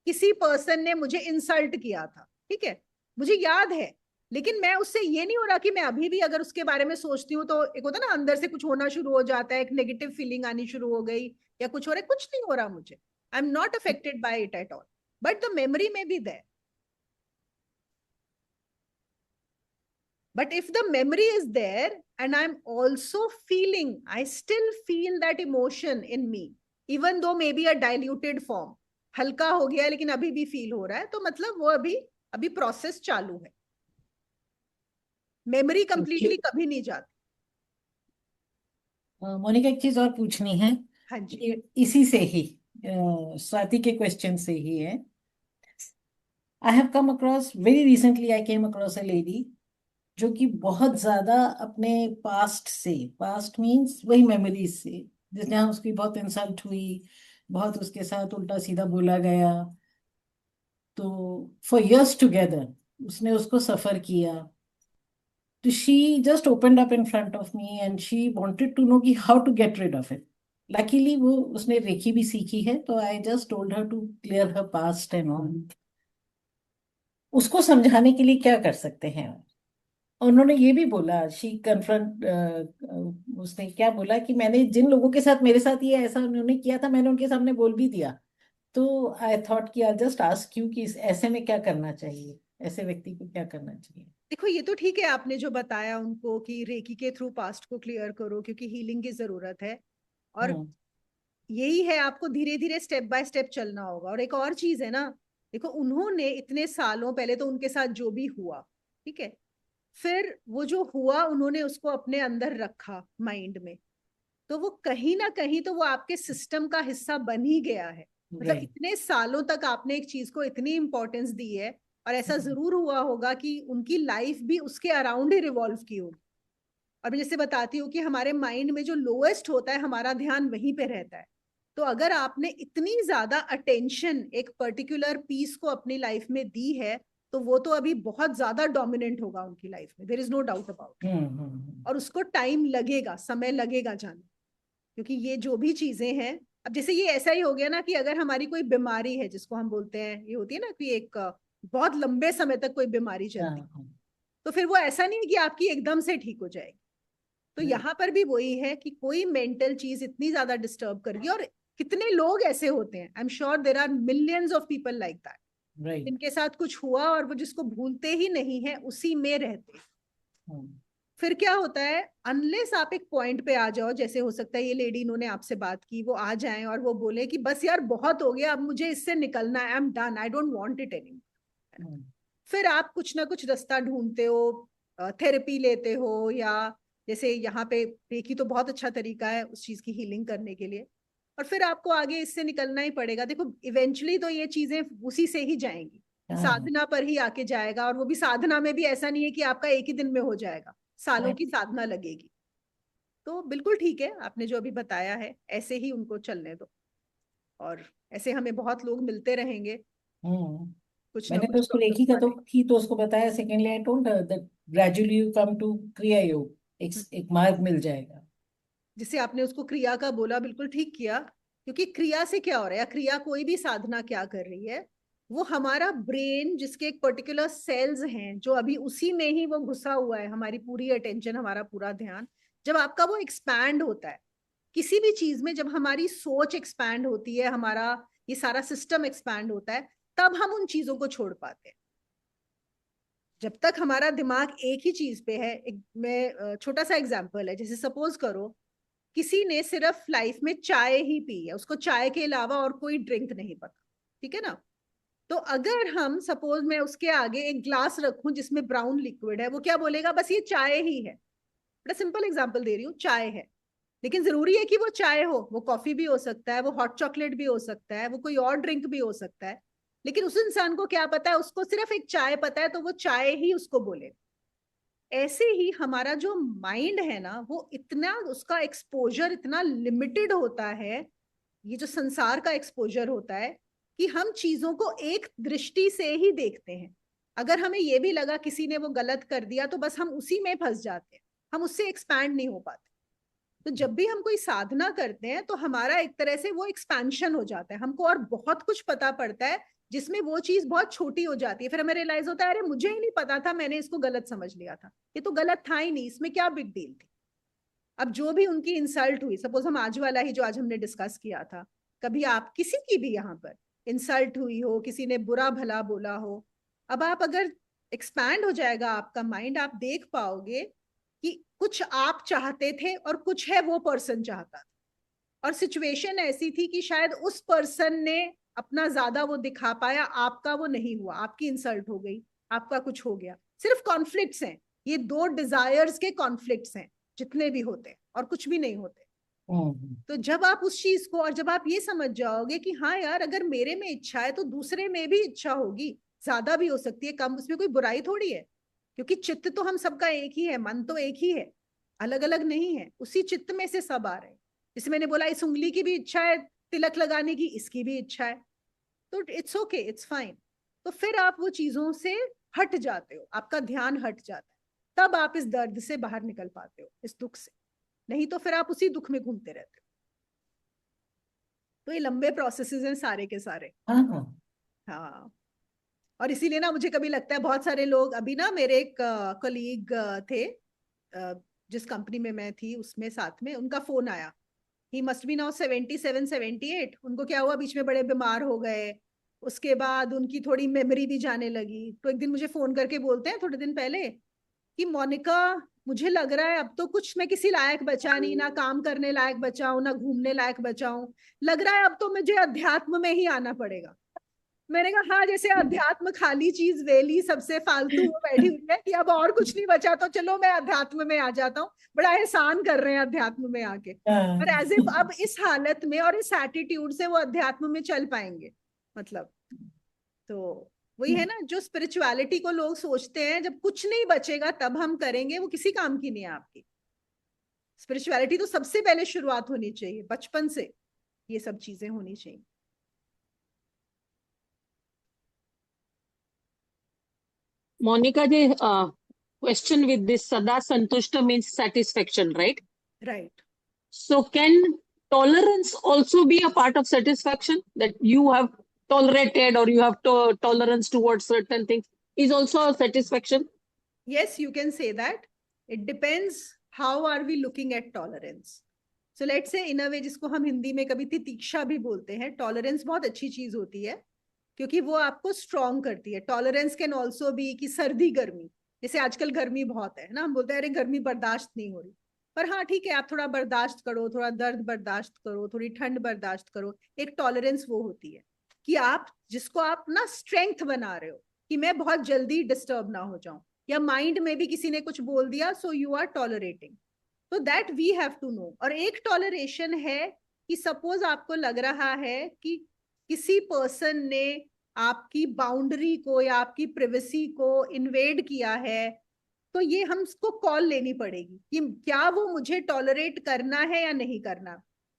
किसी पर्सन ने मुझे इंसल्ट किया था, ठीक है, मुझे याद है, लेकिन मैं उससे ये नहीं हो रहा कि मैं अभी भी अगर उसके बारे में सोचती हूँ तो एक होता है ना, अंदर से कुछ होना शुरू हो जाता है, एक नेगेटिव फीलिंग आनी शुरू हो गई या कुछ हो रहा है. कुछ नहीं हो रहा मुझे. आई am not affected by it at all, but the memory may be there. But if the memory is there and I'm also feeling, I still feel that emotion in me, even though maybe a diluted form, हल्का हो गया लेकिन अभी भी feel हो रहा है, तो मतलब वो अभी अभी प्रोसेस चालू है. मेमोरी कंप्लीटली कभी नहीं जाती. मोनिका, एक चीज और पूछनी है. हाँ जी. इसी से ही स्वाति के क्वेश्चन से ही है. I have come across very recently, I came across a lady जो कि बहुत ज्यादा अपने पास्ट मीन्स वही मेमोरीज से, जहाँ उसकी बहुत इंसल्ट हुई, बहुत उसके साथ उल्टा सीधा बोला गया, तो फॉर इयर्स टुगेदर उसने उसको सफर किया. तो she just opened up in front of me and she wanted to know कि how to get rid of it. Luckily वो उसने रेकी भी सीखी है, तो I just told her to clear her past and all. उसको समझाने के लिए क्या कर सकते हैं? उन्होंने ये भी बोला, शी कन्फ्रंट, उसने क्या बोला कि मैंने जिन लोगों के साथ, मेरे साथ ये ऐसा उन्होंने किया था, मैंने उनके सामने बोल भी दिया. तो आई थॉट कि आई जस्ट आस्क यू कि ऐसे में क्या करना चाहिए, ऐसे व्यक्ति को क्या करना चाहिए? देखो, ये तो ठीक है आपने जो बताया उनको कि रेकी के थ्रू पास्ट को क्लियर करो क्योंकि हीलिंग की जरूरत है, और यही है, आपको धीरे धीरे स्टेप बाय स्टेप चलना होगा. और एक और चीज है ना, देखो, उन्होंने इतने सालों पहले तो उनके साथ जो भी हुआ, ठीक है, फिर वो जो हुआ उन्होंने उसको अपने अंदर रखा माइंड में, तो वो कहीं ना कहीं तो वो आपके सिस्टम का हिस्सा बन ही गया है. मतलब इतने सालों तक आपने एक चीज को इतनी इंपॉर्टेंस दी है, और ऐसा जरूर हुआ होगा कि उनकी लाइफ भी उसके अराउंड ही रिवॉल्व की होगी. और मैं जैसे बताती हूँ कि हमारे माइंड में जो लोएस्ट होता है हमारा ध्यान वहीं पे रहता है. तो अगर आपने इतनी ज्यादा अटेंशन एक पर्टिकुलर पीस को अपनी लाइफ में दी है, तो वो तो अभी बहुत ज्यादा डोमिनेंट होगा उनकी लाइफ में, there is no doubt about. और उसको टाइम लगेगा, समय लगेगा जाने, क्योंकि ये जो भी चीजें हैं, अब जैसे ये ऐसा ही हो गया ना कि अगर हमारी कोई बीमारी है जिसको हम बोलते हैं, ये होती है ना कि एक बहुत लंबे समय तक कोई बीमारी चलती है, तो फिर वो ऐसा नहीं है कि आपकी एकदम से ठीक हो जाएगी. तो यहाँ पर भी वही है कि कोई मेंटल चीज इतनी ज्यादा डिस्टर्ब कर गई, और कितने लोग ऐसे होते हैं, I am sure there are millions of people like that, इनके साथ कुछ हुआ और वो जिसको भूलते ही नहीं है, उसी में रहते. फिर क्या होता है, अनलेस आप एक पॉइंट पे आ जाओ, जैसे हो सकता है ये लेडी, इन्होंने आपसे बात की, वो आ जाएं और वो बोले कि बस यार बहुत हो गया, अब मुझे इससे निकलना है, I am done, I don't want it any. फिर आप कुछ ना कुछ रास्ता ढूंढते हो, थेरेपी लेते हो, या जैसे यहाँ पे रेकी तो बहुत अच्छा तरीका है उस चीज की हीलिंग करने के लिए, और फिर आपको आगे इससे निकलना ही पड़ेगा. देखो, इवेंचुअली तो ये चीजें उसी से ही जाएंगी, साधना पर ही आके जाएगा, और वो भी साधना में भी ऐसा नहीं है कि आपका एक ही दिन में हो जाएगा, सालों की साधना लगेगी. तो बिल्कुल ठीक है आपने जो अभी बताया है, ऐसे ही उनको चलने दो, और ऐसे हमें बहुत लोग मिलते रहेंगे. कुछ ना मैंने तो कुछ उसको रेकी का तो उसको बताया. Secondly I told her that gradually you come to kriya yoga, एक मार्ग मिल जाएगा. जिसे आपने उसको क्रिया का बोला, बिल्कुल ठीक किया, क्योंकि क्रिया से क्या हो रहा है, क्रिया कोई भी साधना क्या कर रही है, वो हमारा ब्रेन जिसके एक पर्टिकुलर सेल्स हैं जो अभी उसी में ही वो घुसा हुआ है, हमारी पूरी अटेंशन, हमारा पूरा ध्यान, जब आपका वो एक्सपैंड होता है किसी भी चीज में, जब हमारी सोच एक्सपैंड होती है, हमारा ये सारा सिस्टम एक्सपैंड होता है, तब हम उन चीजों को छोड़ पाते हैं. जब तक हमारा दिमाग एक ही चीज पे है, मैं छोटा सा एग्जांपल है, जैसे सपोज करो किसी ने सिर्फ लाइफ में चाय ही पी है, उसको चाय के अलावा और कोई ड्रिंक नहीं पता, ठीक है ना, तो अगर हम सपोज मैं उसके आगे एक ग्लास रखूं जिसमें ब्राउन लिक्विड है, वो क्या बोलेगा, बस ये चाय ही है. बड़ा सिंपल एग्जांपल दे रही हूँ, चाय है, लेकिन जरूरी है कि वो चाय हो, वो कॉफी भी हो सकता है, वो हॉट चॉकलेट भी हो सकता है, वो कोई और ड्रिंक भी हो सकता है, लेकिन उस इंसान को क्या पता है, उसको सिर्फ एक चाय पता है तो वो चाय ही उसको बोले। ऐसे ही हमारा जो माइंड है ना, वो इतना, उसका एक्सपोजर इतना लिमिटेड होता है, ये जो संसार का एक्सपोजर होता है, कि हम चीजों को एक दृष्टि से ही देखते हैं। अगर हमें ये भी लगा किसी ने वो गलत कर दिया तो बस हम उसी में फंस जाते हैं, हम उससे एक्सपैंड नहीं हो पाते। तो जब भी हम कोई साधना करते हैं तो हमारा एक तरह से वो एक्सपेंशन हो जाता है, हमको और बहुत कुछ पता पड़ता है जिसमें वो चीज बहुत छोटी हो जाती है। फिर हमें रियलाइज होता है अरे मुझे ही नहीं पता था, मैंने इसको गलत समझ लिया था, ये तो गलत था ही नहीं, इसमें क्या बिग डील थी। अब जो भी उनकी इंसल्ट हुई, सपोज हम आज वाला ही जो आज हमने डिस्कस किया था, कभी आप किसी की भी यहाँ पर इंसल्ट हुई हो, किसी ने बुरा भला बोला हो, अब आप अगर एक्सपैंड हो जाएगा आपका माइंड, आप देख पाओगे कि कुछ आप चाहते थे और कुछ है वो पर्सन चाहता था, और सिचुएशन ऐसी थी कि शायद उस पर्सन ने अपना ज्यादा वो दिखा पाया, आपका वो नहीं हुआ, आपकी इंसल्ट हो गई, आपका कुछ हो गया। सिर्फ कॉन्फ्लिक्ट्स हैं, ये दो डिजायर्स के कॉन्फ्लिक्ट्स हैं जितने भी होते हैं, और कुछ भी नहीं होते। तो जब आप उस चीज को, और जब आप ये समझ जाओगे कि हाँ यार, अगर मेरे में इच्छा है तो दूसरे में भी इच्छा होगी, ज्यादा भी हो सकती है, कम, उसमें कोई बुराई थोड़ी है, क्योंकि चित्त तो हम सबका एक ही है, मन तो एक ही है, अलग अलग नहीं है, उसी चित्त में से सब आ रहे हैं। जैसे मैंने बोला, इस उंगली की भी इच्छा है तिलक लगाने की, इसकी भी इच्छा है, तो इट्स ओके, इट्स फाइन। तो फिर आप वो चीजों से हट जाते हो, आपका ध्यान हट जाता है, तब आप इस दर्द से बाहर निकल पाते हो, इस दुख से। नहीं तो फिर आप उसी दुख में घूमते रहते हो। तो ये लंबे प्रोसेसेस हैं सारे के सारे। हाँ, और इसीलिए ना मुझे कभी लगता है, बहुत सारे लोग, अभी ना मेरे एक कलीग थे, जिस कंपनी में मैं थी उसमें साथ में, उनका फोन आया, ही मस्ट बी नाउ 77 78। उनको क्या हुआ, बीच में बड़े बीमार हो गए, उसके बाद उनकी थोड़ी मेमोरी भी जाने लगी। तो एक दिन मुझे फोन करके बोलते हैं थोड़े दिन पहले कि मोनिका, मुझे लग रहा है अब तो कुछ मैं किसी लायक बचा नहीं, ना काम करने लायक बचा हूं, ना घूमने लायक बचा हूं, लग रहा है अब तो मुझे अध्यात्म में ही आना पड़ेगा। मैंने कहा हाँ, जैसे अध्यात्म खाली चीज वेली सबसे फालतू वो बैठी हुई है कि अब और कुछ नहीं बचा तो चलो मैं अध्यात्म में आ जाता हूँ, बड़ा एहसान कर रहे हैं अध्यात्म में आके। और एज इफ अब इस हालत में और इस एटीट्यूड से वो अध्यात्म में चल पाएंगे, मतलब। तो वही है ना, जो स्पिरिचुअलिटी को लोग सोचते हैं जब कुछ नहीं बचेगा तब हम करेंगे, वो किसी काम की नहीं है आपकी। स्पिरिचुअलिटी तो सबसे पहले शुरुआत होनी चाहिए, बचपन से ये सब चीजें होनी चाहिए। Monica ji, question with this Sada Santushta means satisfaction, right? Right. So can tolerance also be a part of satisfaction, that you have tolerated or you have tolerance towards certain things is also a satisfaction? Yes, you can say that. It depends how are we looking at tolerance. So let's say in a way, जिसको हम हिंदी में कभी तितीक्षा भी बोलते हैं, tolerance बहुत अच्छी चीज होती है क्योंकि वो आपको स्ट्रॉन्ग करती है। टॉलरेंस कैन ऑल्सो बी कि सर्दी गर्मी, जैसे आजकल गर्मी बहुत है ना, हम बोलते हैं अरे गर्मी बर्दाश्त नहीं हो रही, पर हाँ ठीक है, आप थोड़ा बर्दाश्त करो, थोड़ा दर्द बर्दाश्त करो, थोड़ी ठंड बर्दाश्त करो। एक टॉलरेंस वो होती है कि आप जिसको आप ना स्ट्रेंथ बना रहे हो कि मैं बहुत जल्दी डिस्टर्ब ना हो जाऊं, या माइंड में भी किसी ने कुछ बोल दिया, सो यू आर टॉलरेटिंग। तो that we have to know. और एक टॉलरेशन है कि सपोज आपको लग रहा है कि किसी पर्सन ने आपकी बाउंड्री को या आपकी प्राइवेसी को इन्वेड किया है, तो ये हमको कॉल लेनी पड़ेगी कि क्या वो मुझे टॉलरेट करना है या नहीं करना।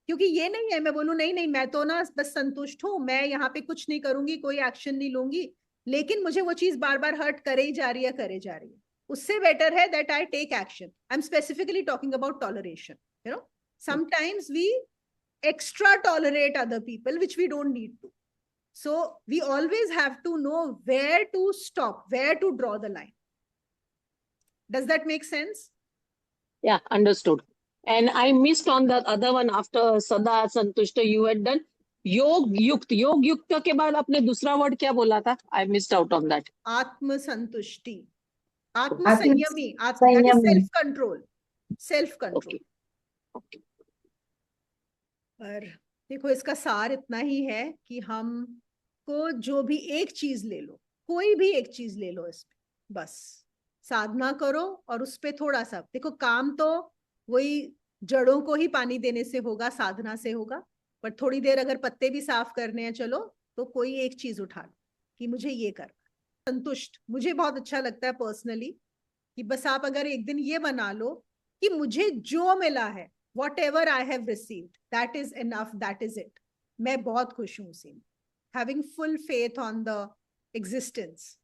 क्योंकि ये नहीं है मैं बोलूं नहीं नहीं मैं तो ना बस संतुष्ट हूं, मैं यहाँ पे कुछ नहीं करूंगी, कोई एक्शन नहीं लूंगी, लेकिन मुझे वो चीज बार बार हर्ट करे ही जा रही है, करे जा रही है। उससे बेटर है that I take action. I am specifically talking about toleration. You know, sometimes we extra tolerate other people which we don't need to. So we always have to know where to stop, where to draw the line. Does that make sense? Yeah, understood. And I missed on the other one after Sada Santushta you had done योग युक्त। योग युक्त के बाद आपने दूसरा word क्या बोला था? I missed out on that. आत्म संतुष्टि, आत्म संयमी, self control, self control. Okay. पर देखो इसका सार इतना ही है कि हम को जो भी एक चीज ले लो, कोई भी एक चीज ले लो, इसमें बस साधना करो और उस पे थोड़ा सा देखो। काम तो वही जड़ों को ही पानी देने से होगा, साधना से होगा, पर थोड़ी देर अगर पत्ते भी साफ करने हैं चलो, तो कोई एक चीज उठा लो, कि मुझे ये करना, संतुष्ट। मुझे बहुत अच्छा लगता है पर्सनली कि बस आप अगर एक दिन ये बना लो कि मुझे जो मिला है, whatever I have received, that is enough, that is it. मैं बहुत खुश हूँ उसी में, having full faith on the existence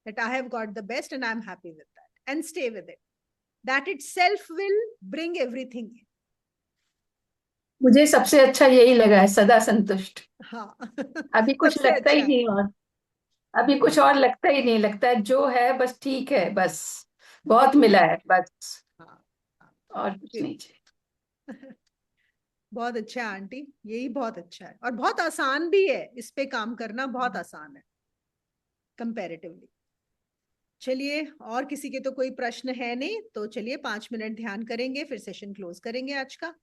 that I have got the best and I'm happy with that and stay with it. That itself will bring everything in. मुझे सबसे अच्छा यही लगा है, सदा संतुष्ट। हाँ अभी कुछ सबसे लगता अच्छा ही है। नहीं, और अभी कुछ और लगता ही नहीं, लगता है जो है बस ठीक है, बस बहुत मिला है बस, हाँ, और कुछ नहीं चाहिए। बहुत अच्छा है आंटी, यही बहुत अच्छा है और बहुत आसान भी है, इस पे काम करना बहुत आसान है कंपैरेटिवली। चलिए, और किसी के तो कोई प्रश्न है नहीं, तो चलिए 5 मिनट ध्यान करेंगे, फिर सेशन क्लोज करेंगे आज का।